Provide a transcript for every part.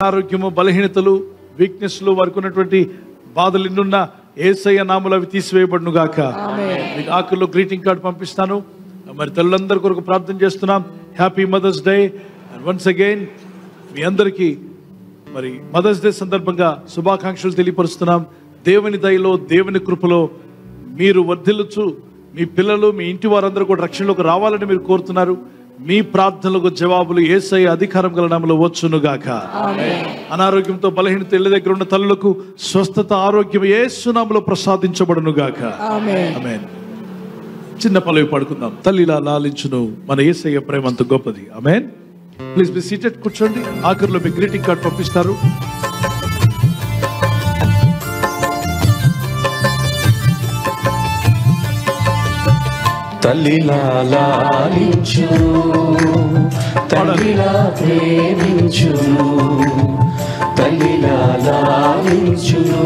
ఆరోగ్యము, బలహీనతలు, వీక్నెస్లు, వారికి ఉన్నటువంటి బాధలు ఎన్నున్నా యేసయ్య నామములో అవి తీసివేయబడును గాక. మీకు ఆఖరిలో గ్రీటింగ్ కార్డు పంపిస్తాను. మరి తల్లులందరి కొరకు ప్రార్థన చేస్తున్నాం. Happy Mother's Day. And once again మీ అందరికీ మరి మదర్స్ డే సందర్భంగా శుభాకాంక్షలు తెలియపరుస్తున్నాం. దేవుని దయలో, దేవుని కృపలో మీరు వర్ధిల్లుచు, మీ పిల్లలు, మీ ఇంటి వారందరూ కూడా రక్షణలోకి రావాలని మీరు కోరుతున్నారు. మీ ప్రార్థనలకు జవాబులు యేసయ్య అధికారం గల నామములో వచ్చును గాక. అనారోగ్యంతో బలహీనత ఇళ్ళ దగ్గర ఉన్న తల్లులకు స్వస్థత, ఆరోగ్యం యేసు నామములో ప్రసాదించబడును గాక. ఆమేన్. చిన్న పల్లవి పాడుకుందాం. తల్లిలా లాలించును మన యేసయ్య ప్రేమ అంత గొప్పది. ఆమేన్. Please be seated. కూర్చోండి. ఆఖరిలో మీ గ్రీటింగ్ కార్డ్ పంపిస్తారు. తల్లిలా లాలించును, తండ్రిలా ప్రేమించును. తల్లిలా లాలించును,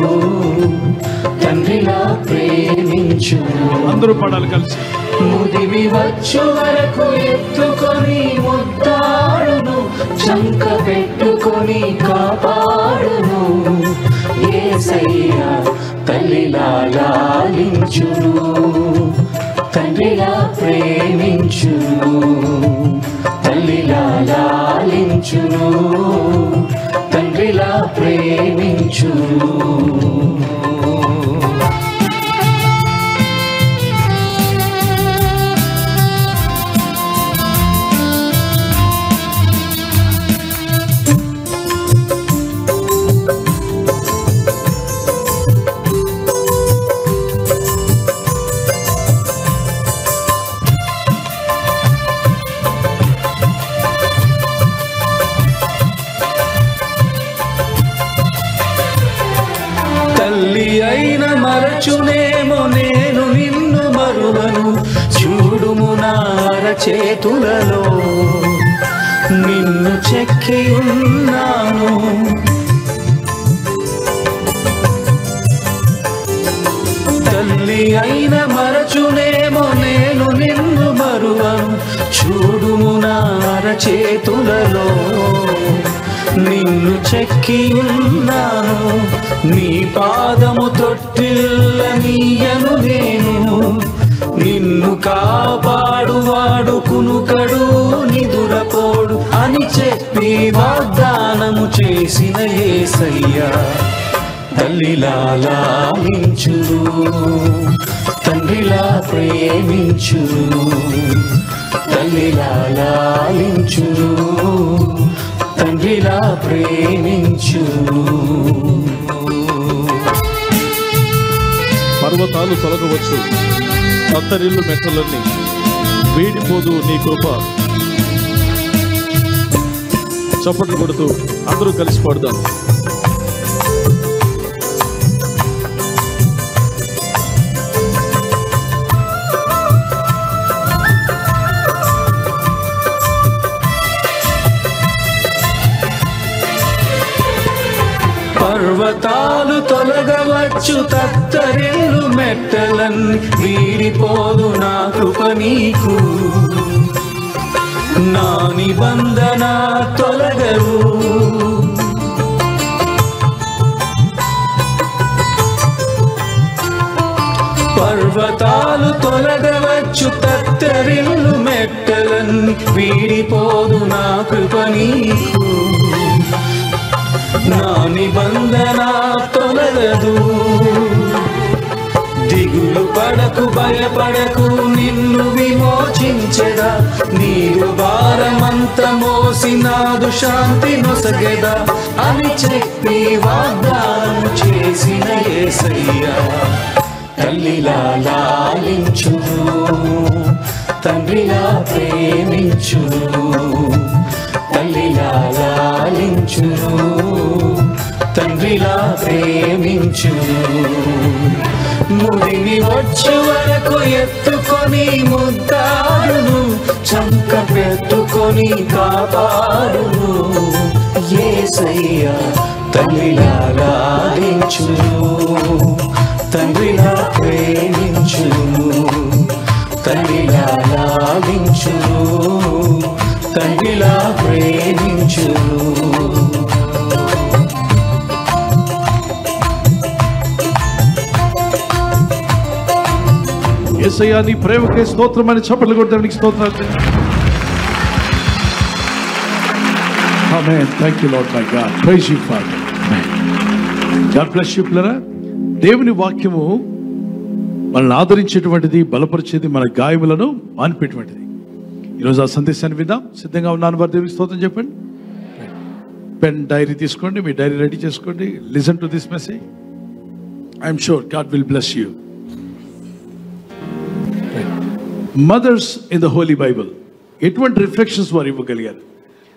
తండ్రిలా ప్రేమించును. అందరూ పాడాలి కలిసి. ముదిమి వచ్చు వరకు ఎత్తుకొని ముద్దాడును, చంక పెట్టుకొని కాపాడును. యేసయ్య తల్లిలా లాలించును, తండ్రిలా ప్రేమించును. తల్లిలా లాలించును, తండ్రిలా ప్రేమించును. అయిన మరచునేమో నేను నిన్ను మరువను. చూడుము నా అరచేతులలో నిన్ను చెక్కి ఉన్నాను. తల్లి అయిన మరచునేమో నేను నిన్ను మరువను. చూడుము నా అరచేతులలో నిన్ను చెక్కి ఉన్నాను. నీ పాదము తొట్టిల్లనీయను నేను. నిన్ను కాపాడువాడు కునుకడు నిదురపోడు అని చెప్పి వాగ్దానము చేసిన యేసయ్య తల్లిలా లాలించును, తండ్రిలా ప్రేమించును. తల్లిలా లాలించును, తండ్రిలా ప్రేమించును. పర్వతాలు తొలగవచ్చు, సత్తరిల్లు మెట్టలన్నీ వీడిపోదు నీ కృప. చప్పట్లు కొడుతూ అందరూ కలిసి పాడుదాం. పర్వతాలు తొలగవచ్చు, తత్తరిల్లు మెట్టలన్నీ వీడిపోదు నా కృప నీకు. నా నిబంధన తొలగవు, పర్వతాలు తొలగవచ్చు, తత్తరిల్లు మెట్టలన్నీ వీడిపోదు నా కృప నీకు. నా నిబంధన తొలగదు. దిగులు పడకు, భయపడకు, నిన్ను విమోచించెదా. నీరు భారమంత మోసినాదు, శాంతి నొసగెదా అని చెప్పి వాగ్దానం చేసిన యేసయ్య తల్లిలా లాలించును, తండ్రిలా ప్రేమించును. తల్లిలా లాలించును, తండ్రిలా ప్రేమించును. ముదిమి వచ్చు వరకు ఎత్తుకొని ముద్దాడును, చంక పెట్టుకొని కాపాడును. యేసయ్య తల్లిలా లాలించును, తండ్రిలా ప్రేమించును. తల్లిలా లాలించును, తండ్రిలా ప్రేమించును. యేసయ్యా నీ ప్రేమకే స్తోత్రమని చప్పట్లు కొట్టడానికి స్తోత్రాలు. ఆమేన్. Thank you Lord my God. Praise you Father. God bless you పిల్లరా. దేవుని వాక్యము మనల్ని ఆదరించేటువంటిది, బలపరిచేది, మన గాయములను మాన్పేటువంటిది. ఈరోజు ఆ సందేశాన్ని విందాం. సిద్ధంగా ఉన్నాను వారి దేవునికి స్తోత్రం చెప్పండి. పెన్ డైరీ తీసుకోండి, మీ డైరీ రెడీ చేసుకోండి. Listen to this message. I'm sure God will bless you. Mothers in the holy Bible ఎటువంటి రిఫ్లెక్షన్స్ వారు ఇవ్వగలిగారు?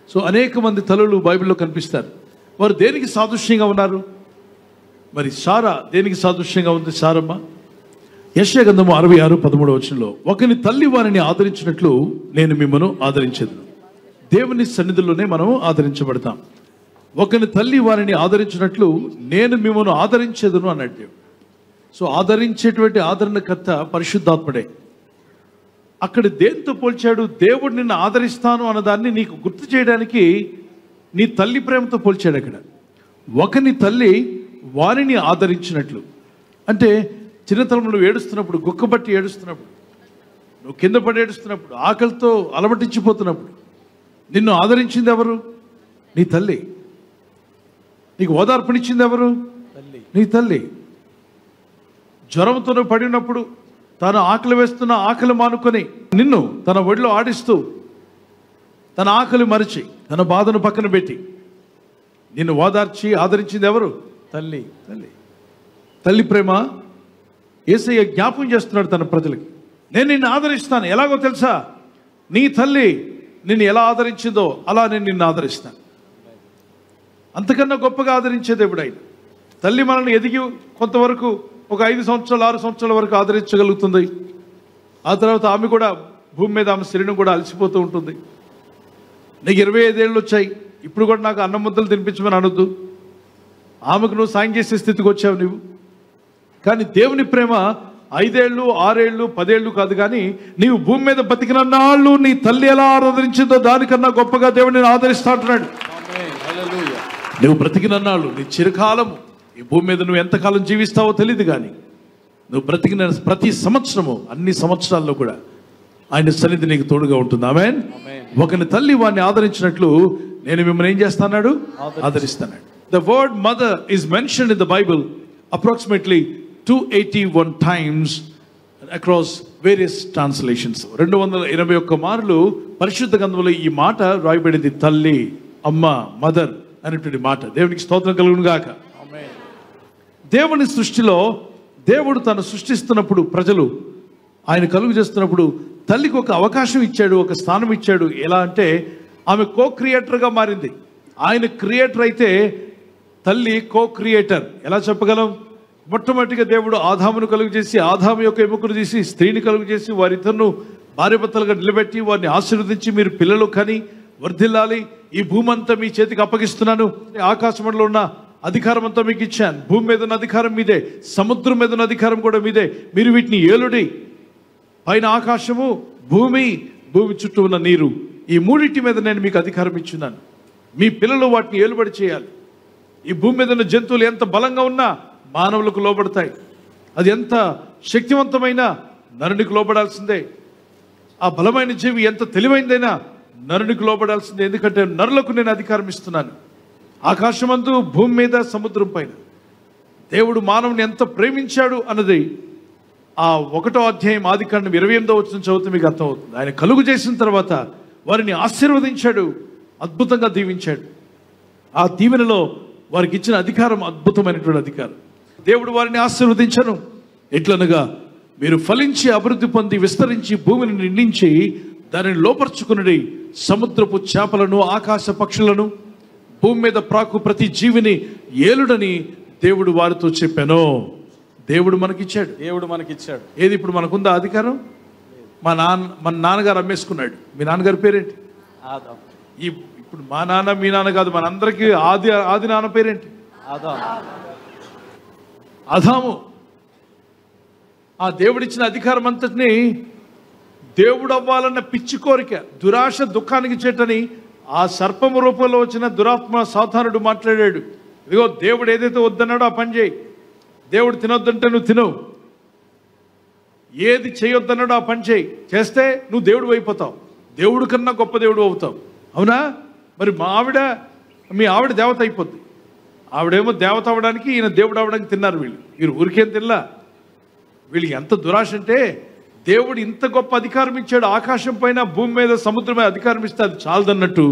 సో అనేక మంది తల్లులు బైబిల్లో కనిపిస్తారు. వారు దేనికి సాదృశ్యంగా ఉన్నారు? మరి సారా దేనికి సాదృశ్యంగా ఉంది? సారమ్మ యెషయా గ్రంథము 66:13 ఒకని తల్లి వారిని ఆదరించినట్లు నేను మిమ్మను ఆదరించేదను. దేవుని సన్నిధిలోనే మనం ఆదరించబడతాం. ఒకని తల్లి వారిని ఆదరించినట్లు నేను మిమ్మను ఆదరించేదను అన్నాడు దేవుడు. సో ఆదరించేటువంటి ఆదరణకర్త పరిశుద్ధాత్ముడే. అక్కడ దేంతో పోల్చాడు? దేవుడు నిన్ను ఆదరిస్తాను అన్నదాన్ని నీకు గుర్తు చేయడానికి నీ తల్లి ప్రేమతో పోల్చాడు. అక్కడ ఒకని తల్లి వారిని ఆదరించినట్లు అంటే చిన్నతనంలో ఏడుస్తున్నప్పుడు, గుక్కబట్టి ఏడుస్తున్నప్పుడు, నువ్వు కింద పడి ఏడుస్తున్నప్పుడు, ఆకలితో అలమటించిపోతున్నప్పుడు నిన్ను ఆదరించింది ఎవరు? నీ తల్లి. నీకు ఓదార్పునిచ్చింది ఎవరు? నీ తల్లి. జ్వరంతో పడినప్పుడు తాను ఆకలి వేస్తున్న ఆకలి మానుకొని నిన్ను తన ఒడిలో ఆడిస్తూ తన ఆకలి మరిచి తన బాధను పక్కన పెట్టి నిన్ను ఓదార్చి ఆదరించింది ఎవరు? తల్లి. తల్లి ప్రేమ యేసయ్య జ్ఞాపకం చేస్తున్నాడు తన ప్రజలకి. నేను నిన్ను ఆదరిస్తాను. ఎలాగో తెలుసా? నీ తల్లి నిన్ను ఎలా ఆదరించిందో అలా నేను నిన్ను ఆదరిస్తాను. అంతకన్నా గొప్పగా ఆదరించే దేవుడు ఆయన. తల్లి మనల్ని ఎదిగి కొంతవరకు ఒక 5 సంవత్సరాలు 6 సంవత్సరాల వరకు ఆదరించగలుగుతుంది. ఆ తర్వాత ఆమె కూడా భూమి మీద ఆమె శరీరం కూడా అలసిపోతూ ఉంటుంది. నీకు 25 ఏళ్ళు వచ్చాయి, ఇప్పుడు కూడా నాకు అన్నం ముద్దలు తినిపించమని అనొద్దు. ఆమెకు నువ్వు సాయం చేసే స్థితికి వచ్చావు నువ్వు. కానీ దేవుని ప్రేమ 5 ఏళ్ళు 6 ఏళ్ళు 10 ఏళ్ళు కాదు. కానీ నీవు భూమి మీద బతికినన్నాళ్ళు నీ తల్లి ఎలా ఆదరించిందో దానికన్నా గొప్పగా దేవుడిని ఆదరిస్తా అంటున్నాడు. నువ్వు బ్రతికినన్నాళ్ళు, నీ చిరకాలము, ఈ భూమి మీద నువ్వు ఎంతకాలం జీవిస్తావో తెలియదు. కానీ నువ్వు బ్రతికిన ప్రతి సంవత్సరము, అన్ని సంవత్సరాల్లో కూడా ఆయన సన్నిధి నీకు తోడుగా ఉంటుంది. ఆమేన్. ఒకని తల్లి వాడిని ఆదరించినట్లు నేను మిమ్మల్ని ఏం చేస్తాడు? ఆదరిస్తాడు. The word mother is mentioned in the Bible approximately 281 times across various translations. 281 మార్లు పరిశుద్ధ గ్రంథంలో ఈ మాట రాయబడింది. తల్లి, అమ్మ, మదర్ అనేటువంటి మాట. దేవునికి స్తోత్రం కలుగును గాక. దేవుని సృష్టిలో దేవుడు తను సృష్టిస్తున్నప్పుడు, ప్రజలు ఆయన కలుగు చేస్తున్నప్పుడు తల్లికి ఒక అవకాశం ఇచ్చాడు, ఒక స్థానం ఇచ్చాడు. ఎలా అంటే ఆమె కో క్రియేటర్గా మారింది. ఆయన క్రియేటర్ అయితే తల్లి కో క్రియేటర్. ఎలా చెప్పగలం? మొట్టమొదటిగా దేవుడు ఆదామును కలుగు చేసి, ఆదాము యొక్క ఎముకను తీసి స్త్రీని కలుగు చేసి వారిద్దరిను భార్యాభర్తలుగా నిలబెట్టి వారిని ఆశీర్వదించి మీరు పిల్లలు కని వర్ధిల్లాలి, ఈ భూమి అంతా మీ చేతికి అప్పగిస్తున్నాను, ఆకాశంలో ఉన్న అధికారం అంతా మీకు ఇచ్చాను, భూమి మీద ఉన్న అధికారం మీదే, సముద్రం మీద ఉన్న అధికారం కూడా మీదే, మీరు వీటిని ఏలుడి. పైన ఆకాశము, భూమి, భూమి చుట్టూ ఉన్న నీరు, ఈ మూడింటి మీద నేను మీకు అధికారం ఇచ్చున్నాను. మీ పిల్లలు వాటిని ఏలుబడి చేయాలి. ఈ భూమి మీద ఉన్న జంతువులు ఎంత బలంగా ఉన్నా మానవులకు లోబడతాయి. అది ఎంత శక్తివంతమైన నరునికి లోబడాల్సిందే. ఆ బలమైన జీవి ఎంత తెలివైందైనా నరునికి లోబడాల్సిందే. ఎందుకంటే నరులకు నేను అధికారం ఇస్తున్నాను. ఆకాశమందు, భూమి మీద, సముద్రం పైన దేవుడు మానవుని ఎంత ప్రేమించాడు అన్నది ఆ 1వ అధ్యాయం ఆదికాండం 28వ వచనం చదివితే మీకు అర్థమవుతుంది. ఆయన కలుగు చేసిన తర్వాత వారిని ఆశీర్వదించాడు, అద్భుతంగా దీవించాడు. ఆ దీవెనలో వారికి ఇచ్చిన అధికారం అద్భుతమైనటువంటి అధికారం. దేవుడు వారిని ఆశీర్వదించను. ఎట్లనగా మీరు ఫలించి అభివృద్ధి పొంది విస్తరించి భూమిని నిండించి దానిని లోపరుచుకుని సముద్రపు చేపలను, ఆకాశ పక్షులను, భూమి మీద ప్రాకు ప్రతి జీవిని ఏలుడని దేవుడు వారితో చెప్పాను. దేవుడు మనకిచ్చాడు. ఏది ఇప్పుడు మనకుందా అధికారం? మన నాన్నగారు అమ్మేసుకున్నాడు. మీ నాన్నగారి పేరేంటి? ఇప్పుడు మా నాన్న, మీ నాన్న కాదు, మనందరికీ ఆది నాన్న పేరేంటి? ఆదాము. ఆ దేవుడిచ్చిన అధికారం అంతటిని దేవుడు అవ్వాలన్న పిచ్చి కోరిక, దురాశ దుఃఖానికి చేటని ఆ సర్పము రూపంలో వచ్చిన దురాత్మ సాతానుడు మాట్లాడాడు. ఇదిగో దేవుడు ఏదైతే వద్దన్నాడో ఆ పని చేయి, దేవుడు తినొద్దంటే నువ్వు తినవు, ఏది చేయొద్దన్నాడో ఆ పని చేయి, చేస్తే నువ్వు దేవుడు అయిపోతావు, దేవుడు కన్నా గొప్ప దేవుడు అవుతావు. అవునా? మరి మీ ఆవిడ దేవత అయిపోద్ది. ఆవిడేమో దేవత అవ్వడానికి, ఈయన దేవుడు అవ్వడానికి తిన్నారు వీళ్ళు ఊరికేం తినలా. వీళ్ళకి ఎంత దురాశ అంటే, దేవుడు ఇంత గొప్ప అధికారం ఇచ్చాడు, ఆకాశం పైన భూమి మీద సముద్రం మీద అధికారం ఇస్తే అది చాలదన్నట్టు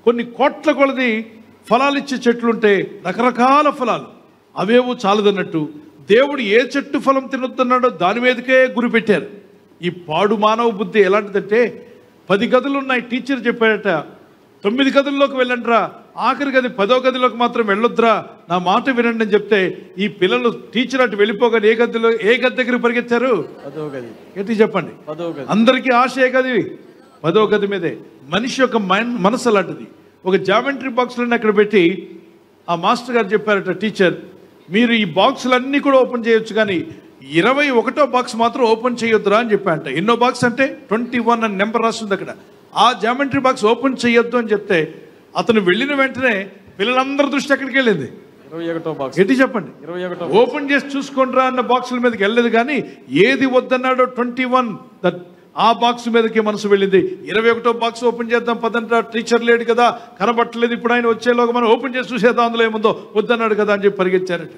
కొన్ని కోట్ల కొలది ఫలాలు ఇచ్చే చెట్లుంటే, రకరకాల ఫలాలు, అవేవో చాలదన్నట్టు దేవుడు ఏ చెట్టు ఫలం తినొద్దన్నాడో దాని మీదకే గురి పెట్టారు. ఈ పాడు మానవ బుద్ధి ఎలాంటిదంటే, 10 గదులు ఉన్నాయి, టీచర్ చెప్పాడట 9 గదుల్లోకి వెళ్ళండిరా, ఆఖరి గది 10వ గదిలోకి మాత్రం వెళ్ళొద్దురా, నా మాట వినండి అని చెప్తే ఈ పిల్లలు టీచర్ అటు వెళ్ళిపోగానే ఏ గది దగ్గర పరిగెత్తారు? 10వ గది. ఏంటి చెప్పండి? 10వ గది. అందరికీ ఆశ ఏ గది? 10వ గది మీదే. మనిషి యొక్క మనసు అలాంటిది. ఒక జామెట్రీ బాక్సులను అక్కడ పెట్టి ఆ మాస్టర్ గారు చెప్పారట, టీచర్ మీరు ఈ బాక్సులన్నీ కూడా ఓపెన్ చేయొచ్చు, కానీ 21వ బాక్స్ మాత్రం ఓపెన్ చేయొద్దురా అని చెప్పారంట. ఎన్నో బాక్స్ అంటే 21 అని నెంబర్ రాస్తుంది అక్కడ. ఆ జామెట్రీ బాక్స్ ఓపెన్ చేయొద్దు అని చెప్తే అతను వెళ్ళిన వెంటనే పిల్లలందరి దృష్టి ఎక్కడికి వెళ్ళింది? 21వ బాక్స్. ఏంటి చెప్పండి? 21 ఓపెన్ చేసి చూసుకుంటారా అన్న బాక్సుల మీదకి వెళ్ళలేదు, కానీ ఏది వద్దన్నాడో 21 ఆ బాక్స్ మీదకి మనసు వెళ్ళింది. 21వ బాక్స్ ఓపెన్ చేద్దాం పదంట, టీచర్ లేడు కదా, కనబట్టలేదు, ఇప్పుడు ఆయన వచ్చేలోగా మనం ఓపెన్ చేసి చూసేద్దాం అందులో ఏముందో, వద్దన్నాడు కదా అని చెప్పి పరిగెత్తారట.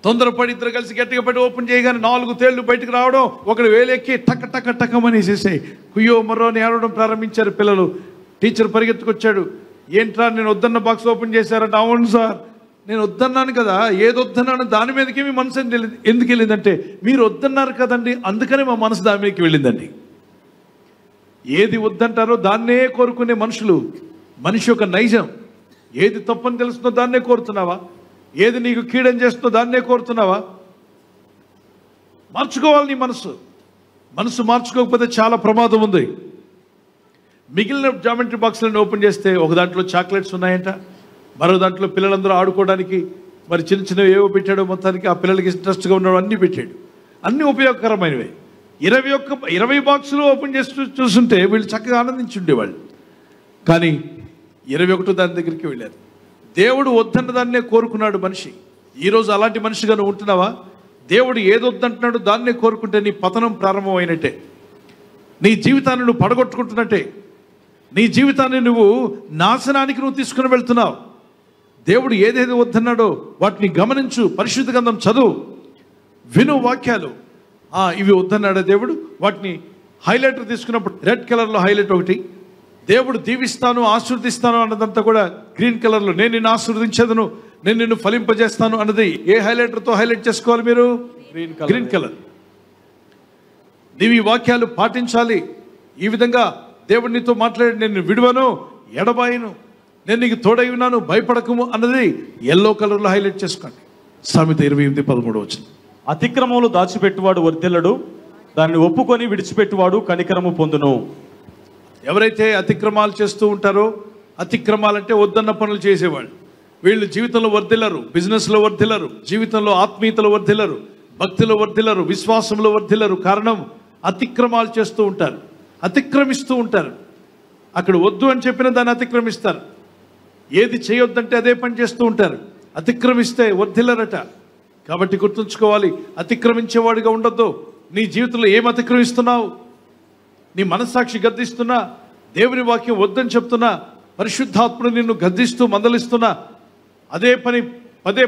తొందరపడి ఇద్దరు కలిసి గట్టిగా పెట్టి ఓపెన్ చేయగానే 4 తేళ్లు బయటకు రావడం, ఒకడు వేలెక్కి టక్క టక్క టక్కమని వేసేసాయి. కుయ్యో మరో అని ఏడవడం ప్రారంభించారు పిల్లలు. టీచర్ పరిగెత్తుకొచ్చాడు, ఏంట్రా నేను వద్దన్న బాక్స్ ఓపెన్ చేశారంట. అవును సార్, నేను వద్దన్నాను కదా, ఏది వద్దన్నాను దాని మీదకి మీ మనసు ఎందుకు వెళ్ళిందంటే, మీరు వద్దన్నారు కదండి అందుకనే మా మనసు దాని మీదకి వెళ్ళిందండి. ఏది వద్దంటారో దాన్నే కోరుకునే మనుషులు. మనిషి యొక్క నైజం. ఏది తప్పని తెలుస్తుందో దాన్నే కోరుతున్నావా? ఏది నీకు కీడని చేస్తుందో దాన్నే కోరుతున్నావా? మార్చుకోవాలి నీ మనసు మార్చుకోకపోతే చాలా ప్రమాదం ఉంది. మిగిలిన జామెట్రీ బాక్స్లను ఓపెన్ చేస్తే ఒక దాంట్లో చాక్లెట్స్ ఉన్నాయంట, మరో దాంట్లో పిల్లలందరూ ఆడుకోవడానికి మరి చిన్న చిన్నవి ఏవో పెట్టాడు. మొత్తానికి ఆ పిల్లలకి ఇంట్రెస్ట్గా ఉన్నాడు, అన్నీ పెట్టాడు, అన్నీ ఉపయోగకరమైనవే. 20 బాక్సులు ఓపెన్ చేసి చూస్తుంటే వీళ్ళు చక్కగా ఆనందించి ఉండేవాళ్ళు. కానీ 21 దాని దగ్గరికి వెళ్ళారు. దేవుడు వద్దన్న దాన్నే కోరుకున్నాడు మనిషి. ఈరోజు అలాంటి మనిషిగా నువ్వు ఉంటున్నావా? దేవుడు ఏది వద్దంటున్నాడు దాన్నే కోరుకుంటే నీ పతనం ప్రారంభమైనట్టే, నీ జీవితాన్ని నువ్వు పడగొట్టుకుంటున్నట్టే, నీ జీవితాన్ని నువ్వు నాశనానికి నువ్వు తీసుకుని వెళ్తున్నావు. దేవుడు ఏదేది వద్దన్నాడో వాటిని గమనించు, పరిశుద్ధ గ్రంథం చదువు, విను వాక్యాలు. ఇవి వద్దన్నాడా దేవుడు, వాటిని హైలైటర్ తీసుకున్నప్పుడు రెడ్ కలర్లో హైలైట్ ఒకటి, దేవుడు దీవిస్తాను ఆశీర్వదిస్తాను అన్నదంతా కూడా గ్రీన్ కలర్లో, నేను నిన్ను ఆశీర్వదించేదను, నేను నిన్ను ఫలింపజేస్తాను అన్నది ఏ హైలైటర్తో హైలైట్ చేసుకోవాలి మీరు? Green colour. నీవు ఈ వాక్యాలు పాటించాలి. ఈ విధంగా దేవుడు నీతో మాట్లాడి, నేను విడువను ఎడబాయను, నేను నీకు తోడై ఉన్నాను భయపడకము అన్నది ఎల్లో కలర్లో హైలైట్ చేసుకోండి. సామెత 28:13. అతిక్రమములు దాచిపెట్టువాడు వర్ధిల్లడు, దాన్ని ఒప్పుకొని విడిచిపెట్టువాడు కనికరము పొందును. ఎవరైతే అతిక్రమాలు చేస్తూ ఉంటారో, అతిక్రమాలంటే వద్దన్న పనులు చేసేవాళ్ళు, వీళ్ళు జీవితంలో వర్ధిల్లరు, బిజినెస్లో వర్ధిల్లరు, జీవితంలో ఆత్మీయతలో వర్ధిల్లరు, భక్తిలో వర్ధిల్లరు, విశ్వాసంలో వర్ధిల్లరు. కారణం అతిక్రమాలు చేస్తూ ఉంటారు, అతిక్రమిస్తూ ఉంటారు. అక్కడ వద్దు అని చెప్పిన దాన్ని అతిక్రమిస్తారు. ఏది చేయొద్దంటే అదే పని చేస్తూ ఉంటారు. అతిక్రమిస్తే వర్ధిల్లరట. కాబట్టి గుర్తుంచుకోవాలి, అతిక్రమించేవాడిగా ఉండొద్దు. నీ జీవితంలో ఏం అతిక్రమిస్తున్నావు? నీ మనస్సాక్షి గద్దిస్తున్నా, దేవుని వాక్యం వద్దని చెప్తున్నా, పరిశుద్ధాత్ముడు నిన్ను గద్దిస్తూ మందలిస్తున్నా, అదే పని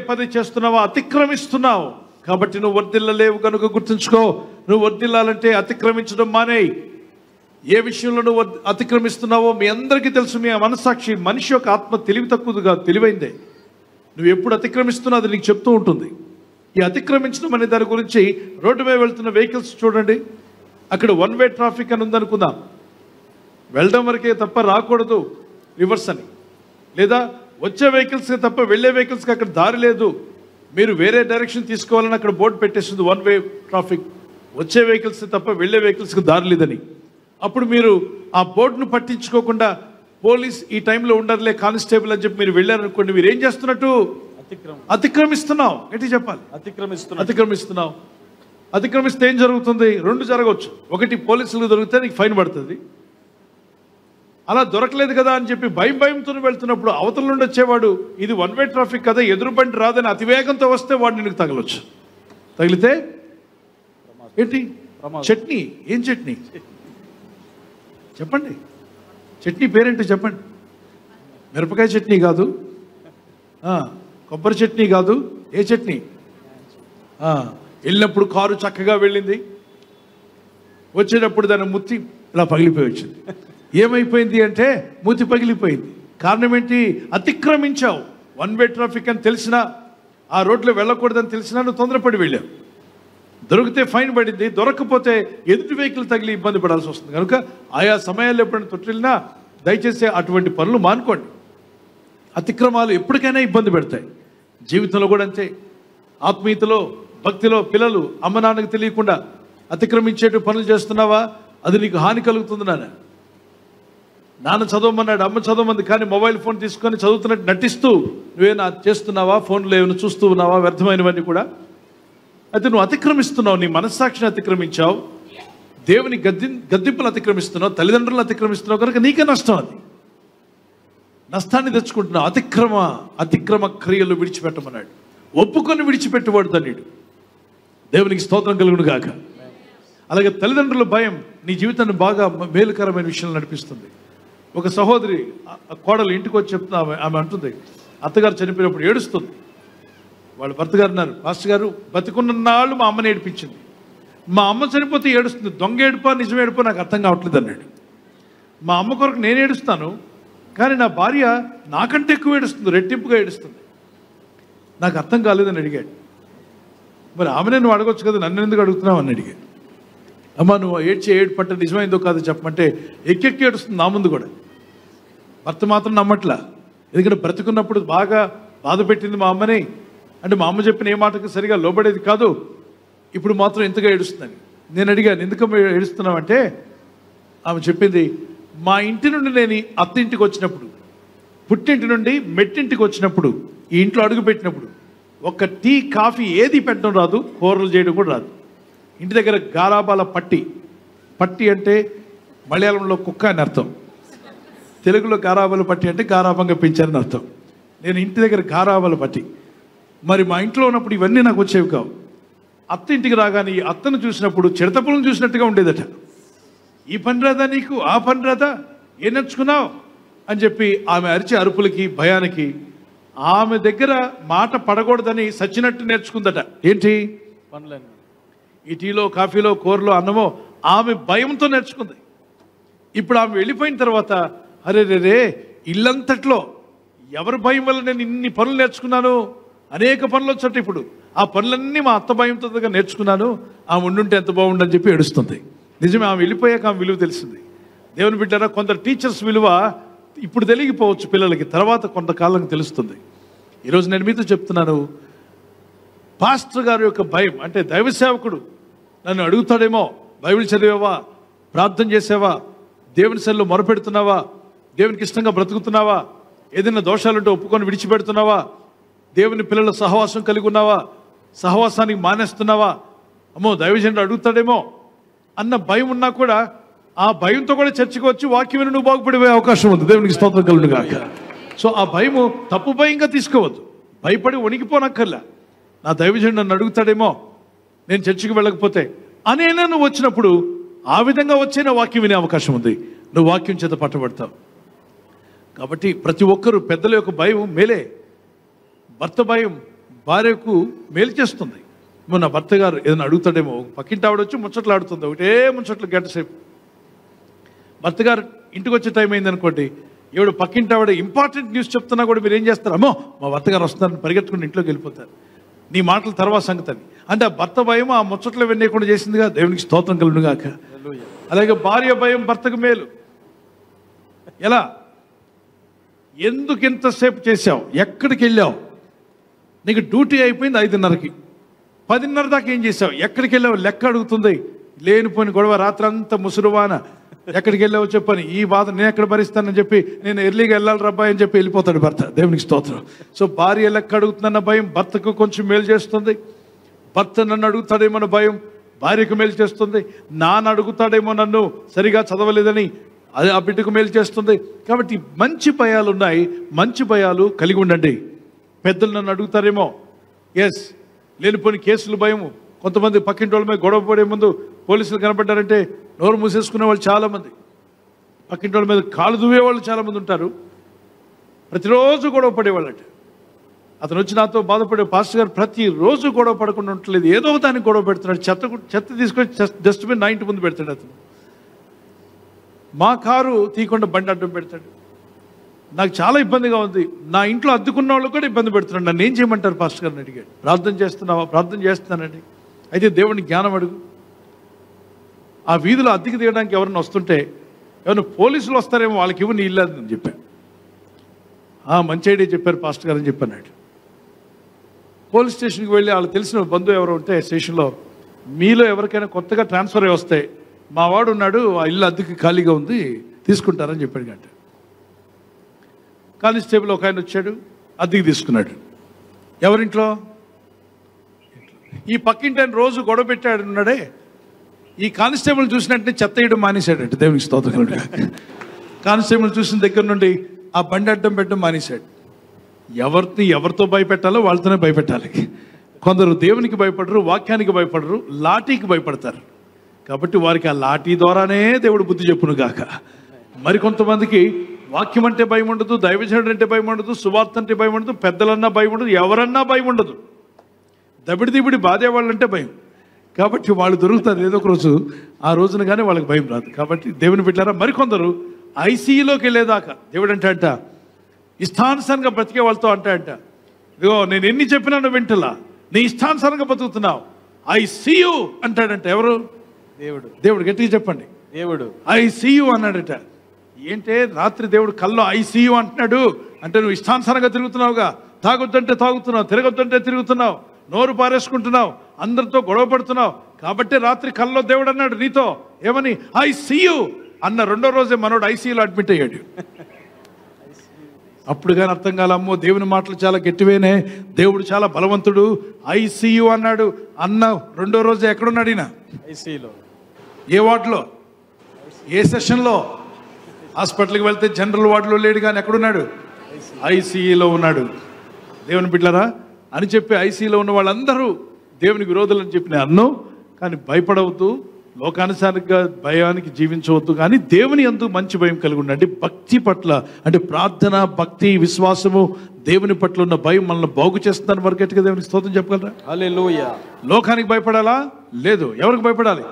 పదే చేస్తున్నావా? అతిక్రమిస్తున్నావు. కాబట్టి నువ్వు వర్ధిల్లలేవు కనుక గుర్తుంచుకో, నువ్వు వర్ధిల్లాలంటే అతిక్రమించడం మానేయి. ఏ విషయంలో నువ్వు అతిక్రమిస్తున్నావో మీ అందరికీ తెలుసు. మీ మనస్సాక్షి, మనిషి యొక్క ఆత్మ తెలివి తక్కువగా తెలివైందే. నువ్వు ఎప్పుడు అతిక్రమిస్తున్నావు అది నీకు చెప్తూ ఉంటుంది. ఈ అతిక్రమించడం అనే దాని గురించి రోడ్డు మీద వెళ్తున్న వెహికల్స్ చూడండి, అక్కడ 1 వే ట్రాఫిక్ అని ఉందనుకుందాం, వెళ్ళడం వరకే తప్ప రాకూడదు రివర్స్ అని, లేదా వచ్చే వెహికల్స్కి తప్ప వెళ్ళే వెహికల్స్కి అక్కడ దారి లేదు, మీరు వేరే డైరెక్షన్ తీసుకోవాలని అక్కడ బోర్డు పెట్టేస్తుంది 1 వే ట్రాఫిక్, వచ్చే వెహికల్స్ తప్ప వెళ్ళే వెహికల్స్కి దారి లేదని. అప్పుడు మీరు ఆ బోర్డును పట్టించుకోకుండా పోలీస్ ఈ టైంలో ఉండరులే కానిస్టేబుల్ అని చెప్పి మీరు వెళ్ళారనుకోండి, మీరు ఏం చేస్తున్నట్టు? అతిక్రమిస్తున్నావు. ఏంటి చెప్పాలి? అతిక్రమిస్తున్నావు. అతిక్రమిస్తే ఏం జరుగుతుంది? 2 జరగవచ్చు. ఒకటి, పోలీసులు దొరికితే నీకు ఫైన్ పడుతుంది. అలా దొరకలేదు కదా అని చెప్పి భయంతో వెళ్తున్నప్పుడు అవతల నుండి వచ్చేవాడు ఇది 1 వే ట్రాఫిక్ కదా, ఎదురు బండి రాదని అతివేగంతో వస్తే వాడు నీకు తగలొచ్చు. తగిలితే ఏంటి? చట్నీ. ఏం చట్నీ చెప్పండి? చట్నీ పేరేంటో చెప్పండి. మిరపకాయ చట్నీ కాదు, కొబ్బరి చట్నీ కాదు, ఏ చట్నీ? వెళ్ళినప్పుడు కారు చక్కగా వెళ్ళింది, వచ్చేటప్పుడు దాని ముత్తి ఇలా పగిలిపోయి వచ్చింది. ఏమైపోయింది అంటే మూతి పగిలిపోయింది. కారణం ఏంటి? అతిక్రమించావు. 1 వే ట్రాఫిక్ అని తెలిసినా, ఆ రోడ్లో వెళ్ళకూడదని తెలిసినా నువ్వు తొందరపడి వెళ్ళావు. దొరికితే ఫైన్ పడింది, దొరకకపోతే ఎదుటి వెహికల్ తగిలి ఇబ్బంది పడాల్సి వస్తుంది. కనుక ఆయా సమయాల్లో ఎప్పుడైనా తొట్టిల్లినా దయచేసి అటువంటి పనులు మానుకోండి. అతిక్రమాలు ఎప్పటికైనా ఇబ్బంది పెడతాయి. జీవితంలో కూడా అంతే. ఆత్మీయతలో, భక్తిలో పిల్లలు అమ్మ నాన్నకు తెలియకుండా అతిక్రమించేటు పనులు చేస్తున్నావా? అది నీకు హాని కలుగుతుంది. నాన్న చదవమన్నాడు, అమ్మ చదవమంది, కానీ మొబైల్ ఫోన్ తీసుకొని చదువుతున్నట్టు నటిస్తూ నువ్వేనా చేస్తున్నావా? ఫోన్లో ఏమైనా చూస్తూ ఉన్నావా? వ్యర్థమైనవన్నీ కూడా. అయితే నువ్వు అతిక్రమిస్తున్నావు, నీ మనస్సాక్షిని అతిక్రమించావు, దేవుని గద్దింపులు అతిక్రమిస్తున్నావు, తల్లిదండ్రులను అతిక్రమిస్తున్నావు. కనుక నీకే నష్టం. అది నష్టాన్ని తెచ్చుకుంటున్నావు. అతిక్రమ క్రియలు విడిచిపెట్టమన్నాడు. ఒప్పుకొని విడిచిపెట్టువాడు ధన్యుడు. దేవునికి స్తోత్రం కలుగును గాక. అలాగే తల్లిదండ్రుల భయం నీ జీవితాన్ని బాగా మేలుకరమైన విషయాలు నడిపిస్తుంది. ఒక సహోదరి కోడలు ఇంటికి వచ్చి చెప్తున్నా, ఆమె అంటుంది, అత్తగారు చనిపోయినప్పుడు ఏడుస్తుంది. వాళ్ళ భర్త గారు అన్నారు, పాస్టర్ గారు బతికున్న నాళ్ళు మా అమ్మని ఏడిపించింది, మా అమ్మ చనిపోతే ఏడుస్తుంది. దొంగ ఏడుపా నిజం ఏడుపా నాకు అర్థం కావట్లేదు అన్నాడు. మా అమ్మ కొరకు నేను ఏడుస్తాను, కానీ నా భార్య నాకంటే ఎక్కువ ఏడుస్తుంది, రెట్టింపుగా ఏడుస్తుంది. నాకు అర్థం కాలేదని అడిగాడు. మరి ఆమెనే నువ్వు అడగొచ్చు కదా, నన్ను ఎందుకు అడుగుతున్నావు అని అడిగాడు. అమ్మ నువ్వు ఏడు పట్ట నిజమైందో కాదో చెప్పమంటే ఎక్కెక్కి ఏడుస్తుంది నా ముందు కూడా. భర్త మాత్రం నమ్మట్లా, ఎందుకంటే బ్రతుకున్నప్పుడు బాగా బాధ పెట్టింది మా అమ్మని, అంటే మా అమ్మ చెప్పిన ఏ మాటకు సరిగా లోబడేది కాదు, ఇప్పుడు మాత్రం ఎంతగా ఏడుస్తుందని. నేను అడిగాను, ఎందుకు ఏడుస్తున్నావు అంటే ఆమె చెప్పింది, మా ఇంటి నుండి నేను అత్త ఇంటికి వచ్చినప్పుడు, పుట్టింటి నుండి మెట్టింటికి వచ్చినప్పుడు, ఈ ఇంట్లో అడుగు పెట్టినప్పుడు ఒక్క టీ కాఫీ ఏది పెట్టడం రాదు, కూరలు చేయడం కూడా రాదు. ఇంటి దగ్గర గారాబాల పట్టి అంటే మలయాళంలో కుక్క అని అర్థం, తెలుగులో గారాబాల పట్టి అంటే గారాబంగా పెంచారని అర్థం. నేను ఇంటి దగ్గర గారాబాల పట్టి. మరి మా ఇంట్లో ఉన్నప్పుడు ఇవన్నీ నాకు వచ్చేవి కావు. అత్త ఇంటికి రాగానే ఈ అత్తను చూసినప్పుడు చిడతపులను చూసినట్టుగా ఉండేదట. ఈ పని రాదా నీకు, ఆ పని రాదా, ఏం నేర్చుకున్నావు అని చెప్పి ఆమె అరిచే అరుపులకి భయానికి ఆమె దగ్గర మాట పడకూడదని సచ్చినట్టు నేర్చుకుందట. ఏంటి పనులన్నీ, ఈ టీలో కాఫీలో కూరలో అన్నమో ఆమె భయంతో నేర్చుకుంది. ఇప్పుడు ఆమె వెళ్ళిపోయిన తర్వాత అరే రే ఇల్లంతట్లో ఎవరి భయం వల్ల నేను ఇన్ని పనులు నేర్చుకున్నాను, అనేక పనులు వచ్చాట. ఇప్పుడు ఆ పనులన్నీ మా అత్త భయంతో నేర్చుకున్నాను, ఆమె ఉండుంటే ఎంత బాగుండని చెప్పి ఏడుస్తుంది. నిజమే, ఆమె వెళ్ళిపోయాక ఆమె విలువ తెలిసింది. దేవుని బిడ్డారా, కొందరు టీచర్స్ విలువ ఇప్పుడు తెలియకపోవచ్చు పిల్లలకి, తర్వాత కొంతకాలం తెలుస్తుంది. ఈరోజు నేను మీతో చెప్తున్నాను, పాస్టర్ గారి యొక్క భయం అంటే దైవ సేవకుడు నన్ను అడుగుతాడేమో, బైబిల్ చదివావా, ప్రార్థన చేసావా, దేవుని సన్నిధిలో మొరపెడుతున్నావా, దేవునికి ఇష్టంగా బ్రతుకుతున్నావా, ఏదైనా దోషాలుంటే ఒప్పుకొని విడిచిపెడుతున్నావా, దేవుని పిల్లల సహవాసం కలిగి ఉన్నావా, సహవాసానికి మానేస్తున్నావా, అమ్మో దైవజనుడు అడుగుతాడేమో అన్న భయం ఉన్నా కూడా ఆ భయంతో కూడా చర్చకు వచ్చి వాక్యం విని నువ్వు బాగుపడిపోయే అవకాశం ఉంది. దేవునికి స్తోత్రం కలుగును గాక. సో ఆ భయము తప్పు భయంగా తీసుకోవద్దు, భయపడి వణికిపోనక్కర్లా. నా దైవజనుడు నన్ను అడుగుతాడేమో నేను చర్చికి వెళ్ళకపోతే అనేనా నువ్వు వచ్చినప్పుడు ఆ విధంగా వచ్చే వాక్యం వినే అవకాశం ఉంది, నువ్వు వాక్యం చేత పట్టబడతావు. కాబట్టి ప్రతి ఒక్కరూ పెద్దల యొక్క భయం మేలే. భర్త భయం భార్యకు మేలు చేస్తుంది. నా భర్త గారు ఏదైనా అడుగుతాడేమో, పక్కింటి ఆవిడొచ్చి ముచ్చట్లు ఆడుతుంది, ఒకటే ముచ్చట్లు గంట సేపు. భర్త గారు ఇంటికి వచ్చే టైం అయింది అనుకోండి, ఎవడు పక్కింటి ఆవిడ ఇంపార్టెంట్ న్యూస్ చెప్తున్నా కూడా మీరు ఏం చేస్తారు, అమ్మో మా భర్త గారు వస్తున్నారని పరిగెత్తుకుని ఇంట్లోకి వెళ్ళిపోతారు. నీ మాటల తర్వాత సంగతి అని. అంటే ఆ భర్త భయం ఆ ముచ్చట్లు వెన్నయకుండా చేసిందిగా. దేవునికి స్తోత్రం కలుగును గాక. అలాగే భార్య భయం భర్తకు మేలు. ఎలా, ఎందుకు ఇంతసేపు చేసావు, ఎక్కడికి వెళ్ళావు, నీకు డ్యూటీ అయిపోయింది 5:30కి, 10:30 దాకా ఏం చేసావు, ఎక్కడికి వెళ్ళావు లెక్క అడుగుతుంది. లేనిపోయిన గొడవ, రాత్రంతా ముసురువాన, ఎక్కడికి వెళ్ళావో చెప్పని, ఈ బాధ నేను ఎక్కడ భరిస్తానని చెప్పి నేను ఎర్లీగా వెళ్ళాలి రబ్బాయి అని చెప్పి వెళ్ళిపోతాడు భర్త. దేవునికి స్తోత్రం. సో భార్య లెక్క అడుగుతుందన్న భయం భర్తకు కొంచెం మేలు చేస్తుంది. భర్త నన్ను అడుగుతాడేమో భయం భార్యకు మేలు చేస్తుంది. నాన్న అడుగుతాడేమో నన్ను సరిగా చదవలేదని అది ఆ బిడ్డకు మేలు చేస్తుంది. కాబట్టి మంచి భయాలు ఉన్నాయి, మంచి భయాలు కలిగి ఉండండి. పెద్దలు నన్ను అడుగుతారేమో, ఎస్. లేనిపోని కేసులు భయము, కొంతమంది పక్కింటి వాళ్ళ మీద గొడవ పడే ముందు పోలీసులు కనబడ్డారంటే నోరు మూసేసుకునే వాళ్ళు చాలామంది, పక్కింటి వాళ్ళ మీద కాలు దువ్వే వాళ్ళు చాలామంది ఉంటారు. ప్రతిరోజు గొడవ పడేవాళ్ళట. అతను వచ్చి నాతో బాధపడే, పాస్టర్ గారు ప్రతిరోజు గొడవ పడకుండా ఉండట్లేదు, ఏదో దానికి గొడవ పెడుతున్నాడు. చెత్త తీసుకొని డస్ట్బిన్ నా ఇంటి ముందు పెడతాడు అతను. మా కారు తీయకుండా బండి అడ్డం పెడతాడు. నాకు చాలా ఇబ్బందిగా ఉంది. నా ఇంట్లో అద్దుకున్న వాళ్ళు కూడా ఇబ్బంది పెడుతున్నాడు. నన్ను ఏం చేయమంటారు పాస్టర్ గారిని అడిగాడు. ప్రార్థన చేస్తున్నావా? ప్రార్థన చేస్తున్నానండి. అయితే దేవుని జ్ఞానం అడుగు. ఆ వీధిలో అద్దెకి తీయడానికి ఎవరైనా వస్తుంటే ఎవరైనా పోలీసులు వస్తారేమో, వాళ్ళకి ఇవ్వు, నీ ఇల్లు అని చెప్పాను. మంచి ఐడియా చెప్పారు పాస్టర్ గారు అని చెప్పాను. పోలీస్ స్టేషన్కి వెళ్ళి వాళ్ళకి తెలిసిన బంధువు ఎవరు ఉంటే స్టేషన్లో, మీలో ఎవరికైనా కొత్తగా ట్రాన్స్ఫర్ అయ్యి వస్తే మా వాడు ఉన్నాడు, ఆ ఇల్లు అద్దెకి ఖాళీగా ఉంది, తీసుకుంటారని చెప్పాడు. గంట కానిస్టేబుల్ ఒక ఆయన వచ్చాడు, అద్దెకి తీసుకున్నాడు. ఎవరింట్లో? ఈ పక్కింటి ఆయన రోజు గొడవ పెట్టాడు ఉన్నాడే, ఈ కానిస్టేబుల్ చూసినట్టే చెత్త వేయడం మానేశాడంటే. దేవునికి స్తోత్రం. కానిస్టేబుల్ చూసిన దగ్గర నుండి ఆ బండి అడ్డం పెట్టడం మానేశాడు. ఎవరితో భయపెట్టాలో వాళ్ళతోనే భయపెట్టాలి. కొందరు దేవునికి భయపడరు, వాక్యానికి భయపడరు, లాఠీకి భయపడతారు. కాబట్టి వారికి ఆ లాఠీ ద్వారానే దేవుడు బుద్ధి చెప్పును గాక. మరికొంతమందికి వాక్యం అంటే భయం ఉండదు, దైవజనుడు అంటే భయం ఉండదు, సువార్త అంటే భయం ఉండదు, పెద్దలన్నా భయం ఉండదు, ఎవరన్నా భయం ఉండదు. దబిడి బాధేవాళ్ళంటే భయం. కాబట్టి వాళ్ళు దొరుకుతారు ఏదో ఒక రోజు, ఆ రోజున కానీ వాళ్ళకి భయం రాదు. కాబట్టి దేవుని బిడ్డలారా, మరికొందరు ఐసీయూలోకి వెళ్ళేదాకా దేవుడు అంట ఇష్టానుసారంగా బ్రతికే వాళ్ళతో అంట, ఇదిగో నేను ఎన్ని చెప్పినా నువ్వు వింటలా, నీ ఇష్టానుసారంగా బతుకుతున్నావు, ఐసీయూ అంటాడంట. ఎవరు? దేవుడు గట్టిగా చెప్పండి. దేవుడు ఐసీయూ అన్నాడట. ఏంటే రాత్రి దేవుడు కల్లో ఐసీయూ అంటున్నాడు అంటే నువ్వు ఇష్టానుసారంగా తిరుగుతున్నావుగా, తాగొద్దంటే తాగుతున్నావు, తిరగొద్దంటే తిరుగుతున్నావు, నోరు పారేసుకుంటున్నావు, అందరితో గొడవ పడుతున్నావు. కాబట్టి రాత్రి కల్లో దేవుడు అన్నాడు నీతో ఏమని, ఐసీయూ అన్న రెండో రోజే మనోడు ఐసీయూలో అడ్మిట్ అయ్యాడు. అప్పుడు కానీ అర్థం కాలమ్మో, దేవుని మాటలు చాలా గట్టివేనే, దేవుడు చాలా బలవంతుడు, ఐసీయూ అన్నాడు. అన్న రెండో రోజే ఎక్కడున్నాడు ఈయన? ఐసీయూలో. ఏ వార్డులో? ఏ సెషన్లో? హాస్పిటల్కి వెళ్తే జనరల్ వార్డులో లేడు, కానీ ఎక్కడున్నాడు? ఐసీయూలో ఉన్నాడు. దేవుని బిడ్డలారా అని చెప్పి ఐసీయూలో ఉన్న వాళ్ళందరూ దేవునికి విరోధులని చెప్పి నేను అన్నాను. కానీ భయపడవద్దు, లోకానుసారంగా భయానికి జీవించవద్దు, కానీ దేవుని యందు మంచి భయం కలిగి ఉండండి. భక్తి పట్ల అంటే ప్రార్థన, భక్తి, విశ్వాసము, దేవుని పట్ల ఉన్న భయం మనల్ని బాగు చేస్తుందని వరకు గట్టిగా దేవునికి స్తోత్రం చెప్పగలరా? హల్లెలూయా. లోకానికి భయపడాలా? లేదు. ఎవరికి భయపడాలి?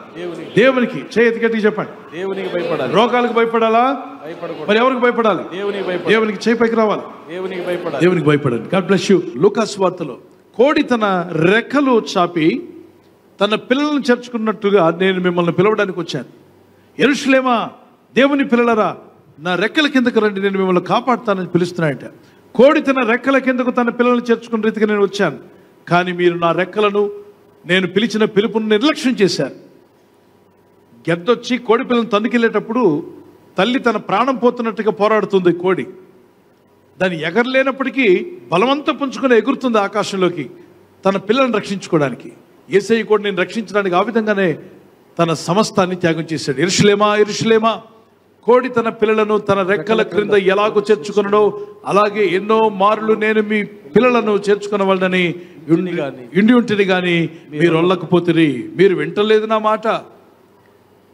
దేవునికి. చేతి గట్టిగా చెప్పండి. దేవునికి భయపడాలి. రోగాలకు భయపడాలా? మరి ఎవరికి భయపడాలి? దేవునికి. చేయి పైకి రావాలి. దేవునికి భయపడాలి. God bless you. లూకాసు వార్తలో కోడి తన రెక్కలు చాపి తన పిల్లలను చేర్చుకున్నట్టుగా నేను మిమ్మల్ని పిలవడానికి వచ్చాను. యెరూషలేమా, దేవుని పిల్లలరా, నా రెక్కల కిందకు రండి, నేను మిమ్మల్ని కాపాడుతానని పిలుస్తున్నాయట. కోడి తన రెక్కల కిందకు తన పిల్లలను చేర్చుకున్న రీతిగా నేను వచ్చాను, కానీ మీరు నా రెక్కలను, నేను పిలిచిన పిలుపును నిర్లక్ష్యం చేశారు. గెద్దొచ్చి కోడి పిల్లలను తన్నుకెళ్ళేటప్పుడు తల్లి తన ప్రాణం పోతున్నట్టుగా పోరాడుతుంది కోడి. దాన్ని ఎగరలేనప్పటికీ బలవంతం పుంజుకొని ఎగురుతుంది ఆకాశంలోకి తన పిల్లలను రక్షించుకోవడానికి. యేసయ్య కూడా నేను రక్షించడానికి ఆ విధంగానే తన సమస్తాన్ని త్యాగం చేశాడు. యెరూషలేమా, యెరూషలేమా, కోడి తన పిల్లలను తన రెక్కల క్రింద ఎలాగో చేర్చుకున్నాడో అలాగే ఎన్నో మార్లు నేను మీ పిల్లలను చేర్చుకున్న వాళ్ళని ఇండి ఉంటుంది కానీ మీరు ఒళ్ళకపోతిరి, మీరు వింటలేదు నా మాట.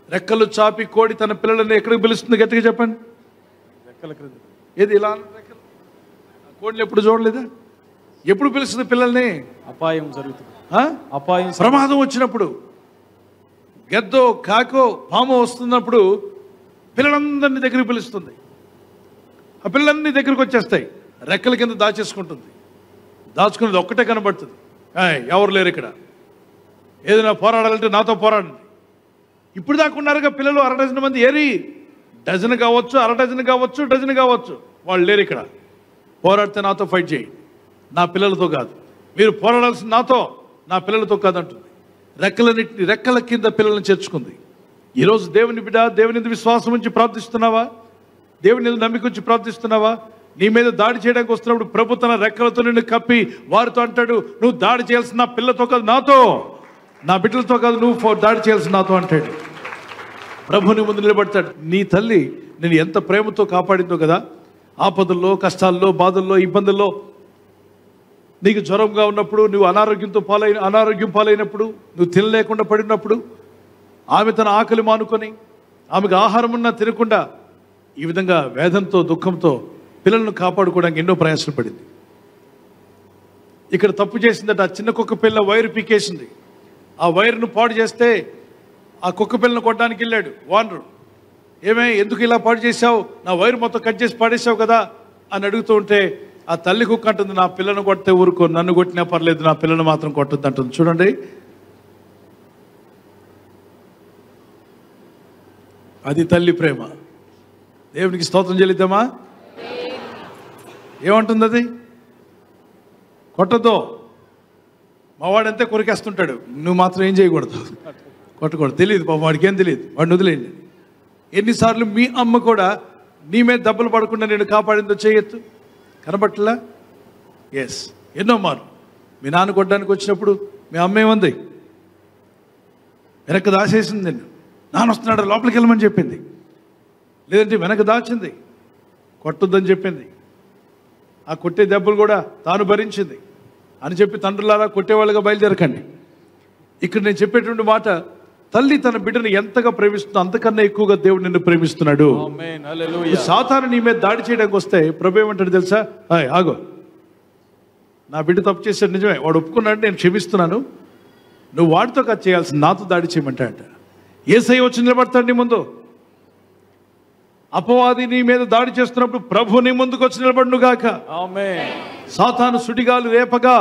రెక్కలు చాపి కోడి తన పిల్లలను ఎక్కడికి పిలుస్తుంది? గట్టిగా చెప్పండి. రెక్కల క్రింద. ఏది ఇలా రెక్కలు? కోడిని ఎప్పుడు చూడలేదా? ఎప్పుడు పిలుస్తుంది పిల్లల్ని? అపాయం జరుగుతుంది, అపాయం, ప్రమాదం వచ్చినప్పుడు, గెద్దో, కాకో, పాము వస్తున్నప్పుడు పిల్లలందరినీ దగ్గరికి పిలుస్తుంది. ఆ పిల్లలన్నీ దగ్గరికి వచ్చేస్తాయి. రెక్కల కింద దాచేసుకుంటుంది. దాచుకునేది ఒక్కటే కనబడుతుంది. ఎవరు లేరు ఇక్కడ, ఏదైనా పోరాడాలంటే నాతో పోరాడండి. ఇప్పుడు దాకా ఉన్నారుగా పిల్లలు 1/2 డజన్ మంది. ఏరి డజన్ కావచ్చు, 1/2 డజన్ కావచ్చు, డజన్ కావచ్చు, వాళ్ళు లేరు ఇక్కడ. పోరాడితే నాతో ఫైట్ చేయి, నా పిల్లలతో కాదు. మీరు పోరాడాల్సింది నాతో, నా పిల్లలతో కాదంటుంది. రెక్కల కింద పిల్లలను చేర్చుకుంది. ఈరోజు దేవుని బిడ్డ, దేవుని విశ్వాసం ఉంచి ప్రార్థిస్తున్నావా? దేవుని నమ్మిక ఉంచి ప్రార్థిస్తున్నావా? నీ మీద దాడి చేయడానికి వస్తున్నప్పుడు ప్రభు తన రెక్కలతో నిన్ను కప్పి వారితో అంటాడు, నువ్వు దాడి చేయాల్సిన నా పిల్లలతో కాదు, నాతో, నా బిడ్డలతో కాదు, నువ్వు దాడి చేయాల్సిన నాతో అంటాడు. ప్రభుని ముందు నిలబడతాడు. నీ తల్లి నేను ఎంత ప్రేమతో కాపాడిందో కదా, ఆపదల్లో, కష్టాల్లో, బాధల్లో, ఇబ్బందుల్లో నీకు జ్వరంగా ఉన్నప్పుడు, నువ్వు అనారోగ్యం పాలైనప్పుడు, నువ్వు తినలేకుండా పడినప్పుడు ఆమె తన ఆకలి మానుకొని ఆమెకు ఆహారం ఉన్నా తినకుండా ఈ విధంగా వేదంతో దుఃఖంతో పిల్లలను కాపాడుకోవడానికి ఎన్నో ప్రయాసలు పడింది. ఇక్కడ తప్పు చేసిందట, ఆ చిన్న కుక్క పిల్ల వైరు పీకేసింది. ఆ వైరును పాడు చేస్తే ఆ కుక్క పిల్లను కొట్టడానికి వెళ్ళాడు వానరు. ఎందుకు ఇలా పాడు చేసావు, నా వైరు మొత్తం కట్ చేసి పాడేసావు కదా అని అడుగుతూ ఉంటే ఆ తల్లి కుక్క అంటుంది, నా పిల్లను కొడితే ఊరుకో, నన్ను కొట్టినా పర్లేదు, నా పిల్లను మాత్రం కొట్టద్దు అంటుంది. చూడండి, అది తల్లి ప్రేమ. దేవునికి స్తోత్రం చెల్లిద్దామా? ఏమంటుంది అది? కొట్టద్దు, మావాడంతే కొరికేస్తుంటాడు, నువ్వు మాత్రం ఏం చేయకూడదు, కొట్టకూడదు. తెలియదు పాపం, వాడికి ఏం తెలియదు, వాడిని వదిలేయండి. ఎన్నిసార్లు మీ అమ్మ కూడా నీ మీద దెబ్బలు పడకుండా నేను కాపాడిందో చేయొచ్చు, కనబట్టలా? ఎస్, ఎన్నో మారు మీ నాన్న కొట్టడానికి వచ్చినప్పుడు మీ అమ్మ ఏముంది? వెనక్కి దాచేసింది, నిన్ను నాన్న వస్తున్నాడు లోపలికి వెళ్ళమని చెప్పింది, లేదంటే వెనక దాచింది, కొట్టొద్దని చెప్పింది. ఆ కొట్టే దెబ్బలు కూడా తాను భరించింది అని చెప్పి తండ్రులారా కొట్టేవాళ్ళుగా బయలుదేరకండి. ఇక్కడ నేను చెప్పేటువంటి మాట, తల్లి తన బిడ్డను ఎంతగా ప్రేమిస్తుందో అంతకన్నా ఎక్కువగా దేవుడు నిన్ను ప్రేమిస్తున్నాడు. సాతాను నీ మీద దాడి చేయడానికి వస్తే ప్రభు ఏమంటాడు తెలుసా? ఆగో, నా బిడ్డ తప్పు చేశాడు నిజమే, వాడు ఒప్పుకున్నాడు, నేను క్షమిస్తున్నాను, నువ్వు వాడితో కాదు చేయాల్సింది, నాతో దాడి చేయమంటాడంట. యేసయ్య వచ్చి నిలబడతాడు నీ ముందు. అపవాది నీ మీద దాడి చేస్తున్నప్పుడు ప్రభు నీ ముందుకు వచ్చి నిలబడునుగాక. సాతాను సుడిగాలు రేపగా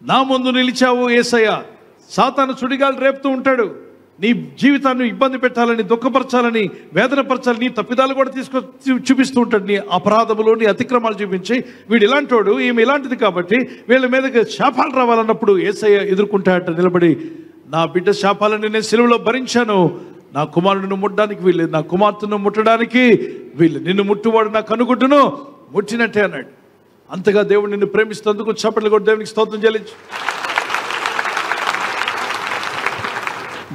నా ముందు నిలిచావు యేసయ్య. సాతాను సుడిగాలు రేపుతూ ఉంటాడు, నీ జీవితాన్ని ఇబ్బంది పెట్టాలని, దుఃఖపరచాలని, వేదనపరచాలని, నీ తప్పిదాలు కూడా చూపిస్తూ ఉంటాడు. నీ అపరాధములు, నీ అతిక్రమాలు చూపించి వీడు ఇలాంటోడు, ఈమె ఇలాంటిది కాబట్టి వీళ్ళ మీదకి శాపాలు రావాలన్నప్పుడు యేసయ్య ఎదుర్కొంటాడట నిలబడి, నా బిడ్డ శాపాలని నేను సిలువలో భరించాను, నా కుమారుడిని ముట్టడానికి వీళ్ళు, నా కుమార్తెను ముట్టడానికి వీళ్ళు, నిన్ను ముట్టువాడు నా కనుగుడ్డును ముట్టినట్టే అన్నాడు. అంతగా దేవుడు నిన్ను ప్రేమిస్తేందుకు చప్పట్లు కూడా దేవునికి స్తోత్రం చెల్లించు.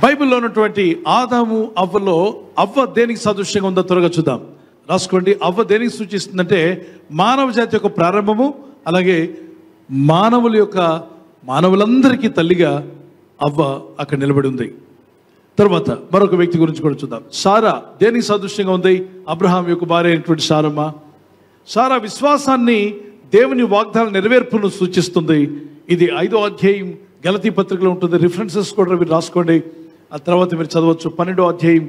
బైబిల్లో ఉన్నటువంటి ఆదాము అవ్వలో అవ్వ దేనికి సదృశ్యంగా ఉందో త్వరగా చూద్దాం, రాసుకోండి. అవ్వ దేనికి సూచిస్తుందంటే మానవ జాతి యొక్క ప్రారంభము, అలాగే మానవులందరికీ తల్లిగా అవ్వ అక్కడ నిలబడి ఉంది. తర్వాత మరొక వ్యక్తి గురించి కూడా చూద్దాం. సారా దేనికి సదృశ్యంగా ఉంది? అబ్రహాం యొక్క భార్య అయినటువంటి సారమ్మ. సారా విశ్వాసాన్ని, దేవుని వాగ్దానాల నెరవేర్పును సూచిస్తుంది. ఇది 5వ అధ్యాయం గలతీ పత్రికలో ఉంటుంది. రిఫరెన్సెస్ కూడా మీరు రాసుకోండి, ఆ తర్వాత మీరు చదవచ్చు. 12వ అధ్యాయం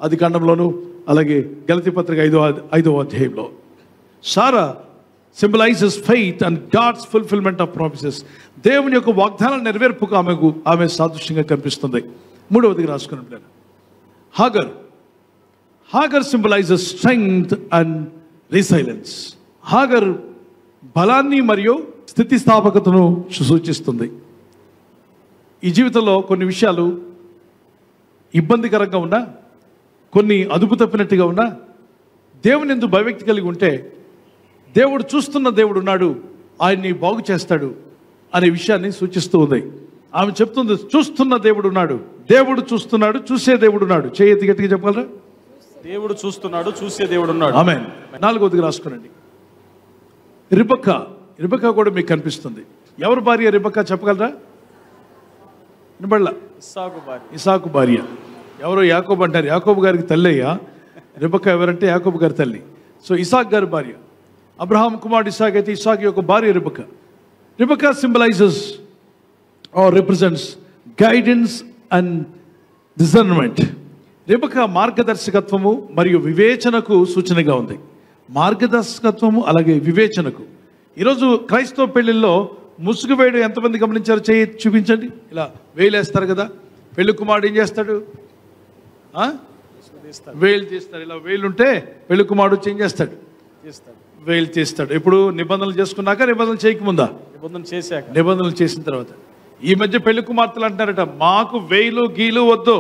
ఆది కాండంలోను, అలాగే గలతీ పత్రిక 5వ అధ్యాయంలో. Sarah symbolises faith and God's fulfilment of promises. దేవుని యొక్క వాగ్దానాల నెరవేర్పుకు ఆమె సాదృశ్యంగా కనిపిస్తుంది. 3వదిగా రాసుకున్నట్టు Hagar symbolises strength and resilience. Hagar బలాన్ని మరియు స్థితిస్థాపకతను సూచిస్తుంది. ఈ జీవితంలో కొన్ని విషయాలు ఇబ్బందికరంగా ఉన్నా, కొన్ని అదుపు తప్పినట్టుగా ఉన్నా, దేవుని యందు భయభక్తి కలిగి ఉంటే దేవుడు చూస్తున్న దేవుడు ఉన్నాడు, ఆయన్ని బాగు చేస్తాడు అనే విషయాన్ని సూచిస్తూ ఉంది. ఆమె చెప్తుంది, చూస్తున్న దేవుడు ఉన్నాడు, దేవుడు చూస్తున్నాడు, చూసే దేవుడు ఉన్నాడు. చేయెత్తి గట్టిగా చెప్పగలరా? దేవుడు చూస్తున్నాడు, చూసే దేవుడు ఉన్నాడు. ఆమేన్. 4వదిగా రాసుకోనండి. రిబకా కూడా మీకు కనిపిస్తుంది. ఎవరు భార్య రిబకా చెప్పగలరా? వినబడలా? ఇసాకు భార్య. ఎవరో యాకోబు అంటారు, యాకోబు గారికి తల్లి అయ్యా. రిబకా ఎవరంటే యాకోబు గారి తల్లి. సో ఇసాక్ గారి భార్య. అబ్రహాం కుమారుడు ఇసాక్ అయితే ఇసాక్ యొక్క భార్య Rebekah. Rebekah symbolises or represents guidance and discernment. Rebekah మార్గదర్శకత్వము మరియు వివేచనకు సూచనగా ఉంది. మార్గదర్శకత్వము అలాగే వివేచనకు. ఈరోజు క్రైస్తవ పెళ్లిల్లో ముసుగు వేయడం ఎంతమంది గమనించారు? చేయి చూపించండి. ఇలా వేలేస్తారు కదా, పెళ్లి కుమారుడు ఏం చేస్తాడు? వేలు తీస్తాడు. ఇలా వేలుంటే పెళ్లి కుమారుడు వచ్చి ఏం చేస్తాడు? వేలు తీస్తాడు. ఎప్పుడు? నిబంధనలు చేసుకున్నాక, నిబంధనలు చేయకముందా? నిబంధనలు చేసిన తర్వాత. ఈ మధ్య పెళ్లి కుమార్తెలు అంటున్నారట, మాకు వేలు గీలు వద్దు,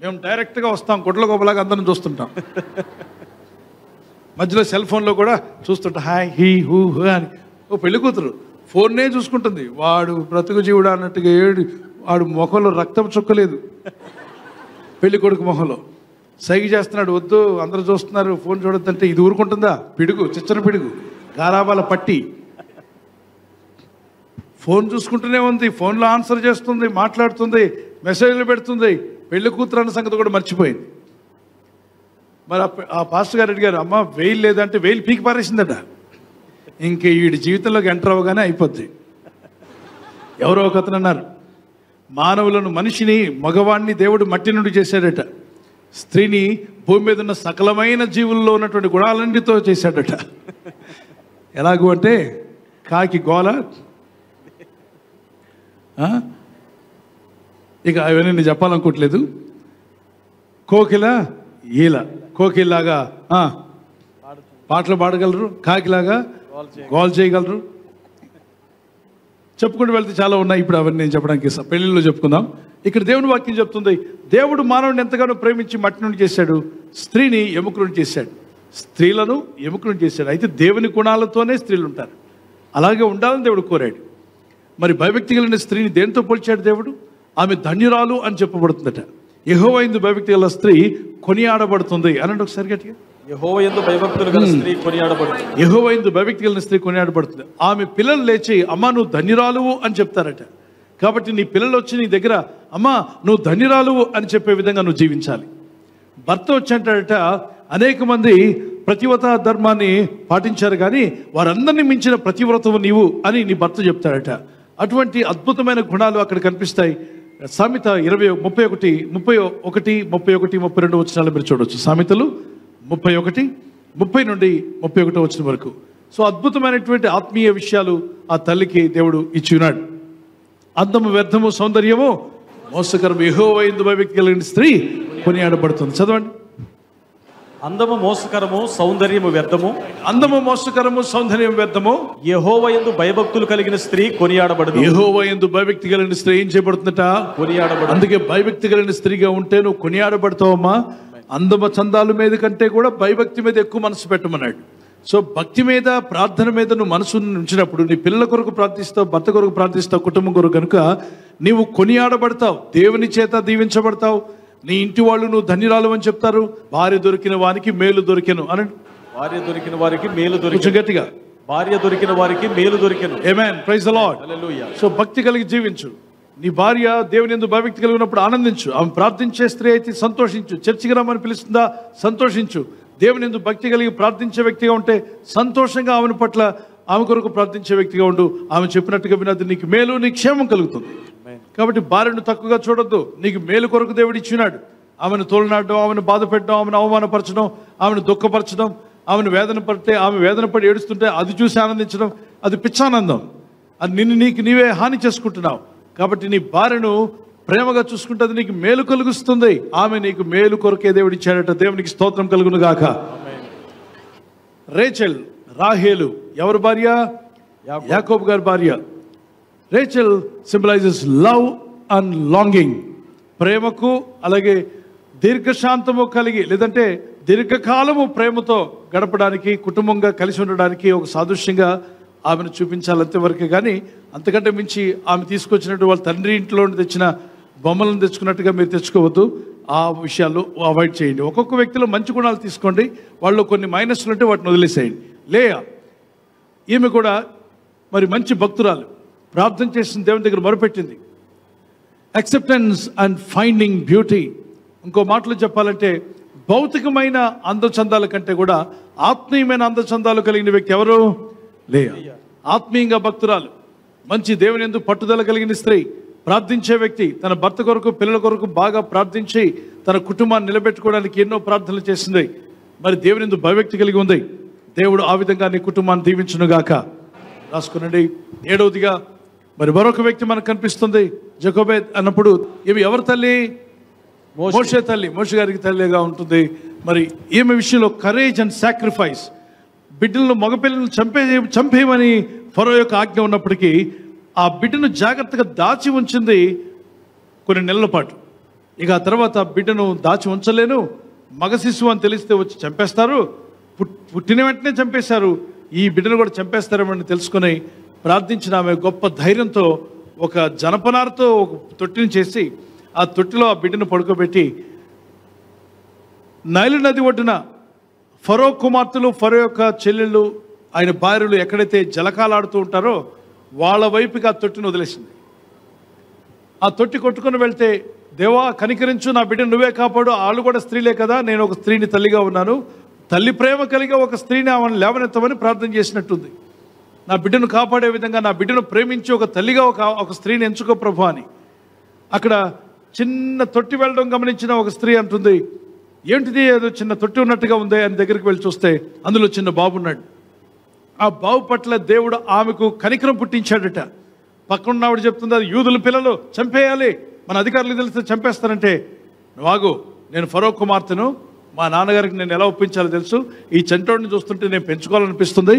మేము డైరెక్ట్గా వస్తాం, గుడ్ల గొప్పలాగా అందరం చూస్తుంటాం. మధ్యలో సెల్ ఫోన్లో కూడా చూస్తుంటా, హాయ్ హీ హూ హూ అని. ఓ పెళ్లి కూతురు ఫోన్నే చూసుకుంటుంది. వాడు బ్రతుకు జీవుడు అన్నట్టుగా వాడు ముఖంలో రక్తం చుక్కలేదు, పెళ్లి కొడుకు మొహంలో సైగ చేస్తున్నాడు, వద్దు అందరూ చూస్తున్నారు, ఫోన్ చూడొద్దంటే ఇది ఊరుకుంటుందా? పిడుగు, చిచ్చర పిడుగు, గారాబాల పట్టి. ఫోన్ చూసుకుంటూనే ఉంది, ఫోన్లో ఆన్సర్ చేస్తుంది, మాట్లాడుతుంది, మెసేజ్లు పెడుతుంది. పెళ్లి కూతురు అన్న సంగతి కూడా మర్చిపోయింది. మరి ఆ పాస్టర్ గారు అడిగారు, అమ్మ వెయిల్ లేదంటే వెయిల్ పీకి పారేసిందట. ఇంక వీడి జీవితంలోకి ఎంటర్ అవ్వగానే అయిపోద్ది. ఎవరో ఒక అతను అన్నారు, మానవులను, మనిషిని, మగవాణ్ణి దేవుడు మట్టి నుండి చేశాడట, స్త్రీని భూమి మీద ఉన్న సకలమైన జీవుల్లో ఉన్నటువంటి గుణాలన్నిటితో చేశాడట. ఎలాగూ అంటే కాకి గోల, ఇక అవన్నీ నేను చెప్పాలనుకోవట్లేదు. కోకిల ఈల, కోకిలాగా పాటలు పాడగలరు, కాకిలాగా గోల్ చేయగలరు. చెప్పుకుంటూ వెళ్తే చాలా ఉన్నాయి. ఇప్పుడు అవన్నీ నేను చెప్పడానికి పెళ్లిలో చెప్పుకుందాం. ఇక్కడ దేవుని వాక్యం చెప్తుంది, దేవుడు మానవుని ఎంతగానో ప్రేమించి మట్టి నుండి చేశాడు, స్త్రీని ఎముక నుండి చేశాడు, స్త్రీలను ఎముక నుండి చేశాడు. అయితే దేవుని గుణాలతోనే స్త్రీలు ఉంటారు, అలాగే ఉండాలని దేవుడు కోరాడు. మరి భయభక్తి కలిగిన స్త్రీని దేనితో పోల్చాడు దేవుడు? ఆమె ధన్యురాలు అని చెప్పబడుతుందట. యెహోవాయందు భయభక్తి గల స్త్రీ కొనియాడబడుతుంది అనండి ఒకసారి గట్టిగా. యెహోవాయందు భయభక్తులు గల స్త్రీ కొనియాడబడుతుంది. యెహోవాయందు భయభక్తి కలిగిన స్త్రీ కొనియాడబడుతుంది. ఆమె పిల్లలు లేచి అమ్మ నువ్వు ధన్యురాలువు అని చెప్తారట. కాబట్టి నీ పిల్లలు వచ్చి నీ దగ్గర అమ్మ నువ్వు ధన్యురాలువు అని చెప్పే విధంగా నువ్వు జీవించాలి. భర్త వచ్చి అంటాడట, అనేక మంది ప్రతివ్రత ధర్మాన్ని పాటించారు కానీ వారందరినీ మించిన ప్రతివ్రతవు నీవు అని నీ భర్త చెప్తాడట. అటువంటి అద్భుతమైన గుణాలు అక్కడ కనిపిస్తాయి. సామెత 31, 32 వచనాలు మీరు చూడవచ్చు. సామెతలు 31, 30 నుండి 31 వచనం వరకు. సో అద్భుతమైనటువంటి ఆత్మీయ విషయాలు ఆ తల్లికి దేవుడు ఇచ్చి ఉన్నాడు. అందము వ్యర్థము, సౌందర్యము మోసకరము, యెహోవాయందు భయభక్తి కలిగిన స్త్రీ కొనియాడబడుతుంది. చదవండి. అందము మోసకరము, సౌందర్యము వ్యర్థము. అందము మోసకరము, సౌందర్యం వ్యర్థము, యెహోవాయందు భయభక్తులు కలిగిన స్త్రీ కొనియాడబడదు. యెహోవాయందు భయభక్తి కలిగిన స్త్రీ ఏం చేయబడుతుందట? కొనియాడబడు. అందుకే భయభక్తి కలిగిన స్త్రీగా ఉంటే నువ్వు కొనియాడబడతావమ్మా. అందమ చందాల మీద కంటే కూడా భయభక్తి మీద ఎక్కువ మనసు పెట్టమన్నాడు. సో భక్తి మీద, ప్రార్థన మీద నువ్వు మనసు ఉంచినప్పుడు నీ పిల్లల కొరకు ప్రార్థిస్తావు, భర్త కొరకు ప్రార్థిస్తావు, కుటుంబం కొరకు, కనుక నీవు కొనియాడబడతావు, దేవుని చేత దీవించబడతావు. నీ ఇంటి వాళ్ళు నువ్వు ధన్యురాలు అని చెప్తారు. భార్య దొరికిన వారికి మేలు దొరికెను అనండి. భార్య దొరికిన వారికి మేలు దొరికెను. కొంచెం గట్టిగా. భార్య దొరికిన వారికి మేలు దొరికెను. ఆమేన్. Praise the Lord. Hallelujah. So భక్తి కలిగి జీవించు. నీ భార్య దేవుని యందు భయభక్తి కలిగినప్పుడు ఆనందించు. ఆమె ప్రార్థించే స్త్రీ అయితే సంతోషించు. చర్చికి రమ్మని పిలుస్తుందా? సంతోషించు. దేవుని యందు భక్తి కలిగి ప్రార్థించే వ్యక్తిగా ఉంటే సంతోషంగా ఆమెను పట్ల, ఆమె కొరకు ప్రార్థించే వ్యక్తిగా ఉండు. ఆమె చెప్పినట్టుగా వినది, నీకు మేలు, నీ క్షేమం కలుగుతుంది. కాబట్టి భార్యను తక్కువగా చూడొద్దు. నీకు మేలు కొరకు దేవుడు ఇచ్చినాడు. ఆమెను తోలనాడడం, ఆమెను బాధ పెట్టడం, ఆమెను అవమానపరచడం, ఆమెను దుఃఖపరచడం, ఆమెను వేదన పడితే, ఆమె వేదన పడి ఏడుస్తుంటే అది చూసి ఆనందించడం, అది పిచ్చానందం. అది నీకు నీవే హాని చేసుకుంటున్నావు. కాబట్టి నీ భార్యను ప్రేమగా చూసుకుంటే అది నీకు మేలు కలుగుస్తుంది. ఆమె నీకు మేలు కొరకే దేవుడు ఇచ్చాడట. దేవునికి స్తోత్రం కలుగును గాక. రేచెల్, రాహేలు ఎవరి భార్య? యాకోబు గారి భార్య. Rachel symbolises love and longing, ప్రేమకు, అలాగే దీర్ఘశాంతము కలిగి, లేదంటే దీర్ఘకాలము ప్రేమతో గడపడానికి, కుటుంబంగా కలిసి ఉండడానికి ఒక సాదృశ్యంగా ఆమెను చూపించాలి అంతవరకే. కానీ అంతకంటే మించి ఆమె తీసుకొచ్చినట్టు వాళ్ళ తండ్రి ఇంట్లో తెచ్చిన బొమ్మలను తెచ్చుకున్నట్టుగా మీరు తెచ్చుకోవద్దు. ఆ విషయాలు అవాయిడ్ చేయండి. ఒక్కొక్క వ్యక్తిలో మంచి గుణాలు తీసుకోండి, వాళ్ళు కొన్ని మైనస్లు ఉంటే వాటిని వదిలేసేయండి. లేయా, ఈమె కూడా మరి మంచి భక్తురాలు, ప్రార్థన చేసిన దేవుని దగ్గర మొరపెట్టింది. Acceptance and finding beauty. ఇంకో మాటలు చెప్పాలంటే భౌతికమైన అందచందాల కంటే కూడా ఆత్మీయమైన అందచందాలు కలిగిన వ్యక్తి ఎవరు? లేయా. ఆత్మీయంగా భక్తురాలు, మంచి దేవుని యందు పట్టుదల కలిగిన స్త్రీ, ప్రార్థించే వ్యక్తి, తన భర్త కొరకు, పిల్లల కొరకు బాగా ప్రార్థించి తన కుటుంబాన్ని నిలబెట్టుకోవడానికి ఎన్నో ప్రార్థనలు చేసింది. మరి దేవుని యందు భయభక్తి కలిగి ఉంది. దేవుడు ఆ విధంగా నీ కుటుంబాన్ని దీవించునుగాక. రాసుకునండి. 7వదిగా మరి మరొక వ్యక్తి మనకు కనిపిస్తుంది. జకోబెద్ అన్నప్పుడు ఈమె ఎవరి తల్లి? మోషే తల్లి. మోషే గారికి తల్లిగా ఉంటుంది. మరి ఈమె విషయంలో కరేజ్ అండ్ సాక్రిఫైస్, బిడ్డలను, మగపిల్లలను చంపేయమని ఫరో యొక్క ఆజ్ఞ ఉన్నప్పటికీ ఆ బిడ్డను జాగ్రత్తగా దాచి ఉంచింది కొన్ని నెలల పాటు. ఇక ఆ తర్వాత బిడ్డను దాచి ఉంచలేను, మగ శిశువు అని తెలిస్తే వచ్చి చంపేస్తారు, పుట్టిన వెంటనే చంపేశారు, ఈ బిడ్డను కూడా చంపేస్తారేమని తెలుసుకొని ప్రార్థించిన ఆమె గొప్ప ధైర్యంతో ఒక జనపనారతో ఒక తొట్టిని చేసి ఆ తొట్టిలో ఆ బిడ్డను పడుకోబెట్టి నైలు నది ఒడ్డున ఫరో కుమార్తెలు, ఫరో యొక్క చెల్లెళ్ళు, ఆయన భార్యలు ఎక్కడైతే జలకాలాడుతూ ఉంటారో వాళ్ళ వైపుకి ఆ తొట్టిని వదిలేసింది. ఆ తొట్టి కొట్టుకుని వెళ్తే, దేవా కనికరించు, నా బిడ్డను నువ్వే కాపాడు, వాళ్ళు కూడా స్త్రీలే కదా, నేను ఒక స్త్రీని తల్లిగా ఉన్నాను, తల్లి ప్రేమ కలిగి ఒక స్త్రీని ఆమెను లేవనెత్తమని ప్రార్థన చేసినట్టుంది. నా బిడ్డను కాపాడే విధంగా, నా బిడ్డను ప్రేమించి ఒక తల్లిగా ఒక స్త్రీని ఎంచుకో ప్రభు అని. అక్కడ చిన్న తొట్టి వెళ్ళడం గమనించిన ఒక స్త్రీ అంటుంది, ఏంటిది ఏదో చిన్న తొట్టి ఉన్నట్టుగా ఉంది అని దగ్గరికి వెళ్ళి చూస్తే అందులో చిన్న బాబు ఉన్నాడు. ఆ బాబు పట్ల దేవుడు ఆమెకు కనికరం పుట్టించాడట. పక్కనున్నవాడు చెప్తుంది, అది యూదుల పిల్లలు, చంపేయాలి, మన అధికారులు తెలిస్తే చంపేస్తారంటే, నువ్వాగు, నేను ఫరో కుమార్తెను, మా నాన్నగారికి నేను ఎలా ఒప్పించాలో తెలుసు, ఈ చంటోడిని చూస్తుంటే నేను పెంచుకోవాలనిపిస్తుంది,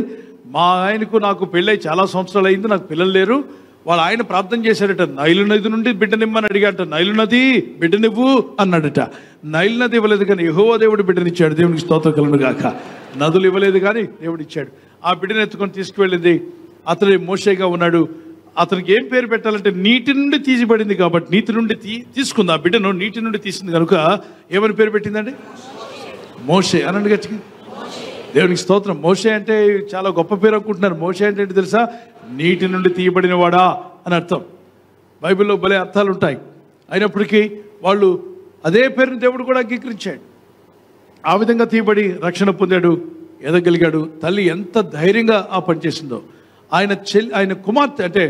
మా ఆయనకు నాకు పెళ్ళై చాలా సంవత్సరాలు అయింది, నాకు పిల్లలు లేరు, వాళ్ళ ఆయన ప్రార్థన చేశాడట, నైలు నది నుండి బిడ్డనిమ్మని అడిగాట, నైలు నది బిడ్డనివ్వు అన్నాడట. నైలు నది ఇవ్వలేదు కానీ యెహోవా దేవుడు బిడ్డనిచ్చాడు, దేవునికి స్తోత్రం కలుగును గాక. నదులు ఇవ్వలేదు కానీ దేవుడు ఇచ్చాడు. ఆ బిడ్డను ఎత్తుకొని తీసుకువెళ్ళింది. అతడు మోషేగా ఉన్నాడు. అతనికి ఏం పేరు పెట్టాలంటే, నీటి నుండి తీసిబడింది కాబట్టి, నీటి నుండి తీసుకుంది, ఆ బిడ్డను నీటి నుండి తీసింది కనుక ఏమని పేరు పెట్టిందండి? మోషే అనండి గచ్చికి. దేవునికి స్తోత్రం. మోషే అంటే చాలా గొప్ప పేరు అనుకుంటున్నారు. మోషే అంటే ఏంటి తెలుసా? నీటి నుండి తీయబడిన వాడా అని అర్థం. బైబిల్లో భలే అర్థాలు ఉంటాయి. అయినప్పటికీ వాళ్ళు అదే పేరుని దేవుడు కూడా అంగీకరించాడు. ఆ విధంగా తీయబడి రక్షణ పొందాడు, ఎదగలిగాడు. తల్లి ఎంత ధైర్యంగా ఆ పని చేసిందో. ఆయన కుమార్తె అంటే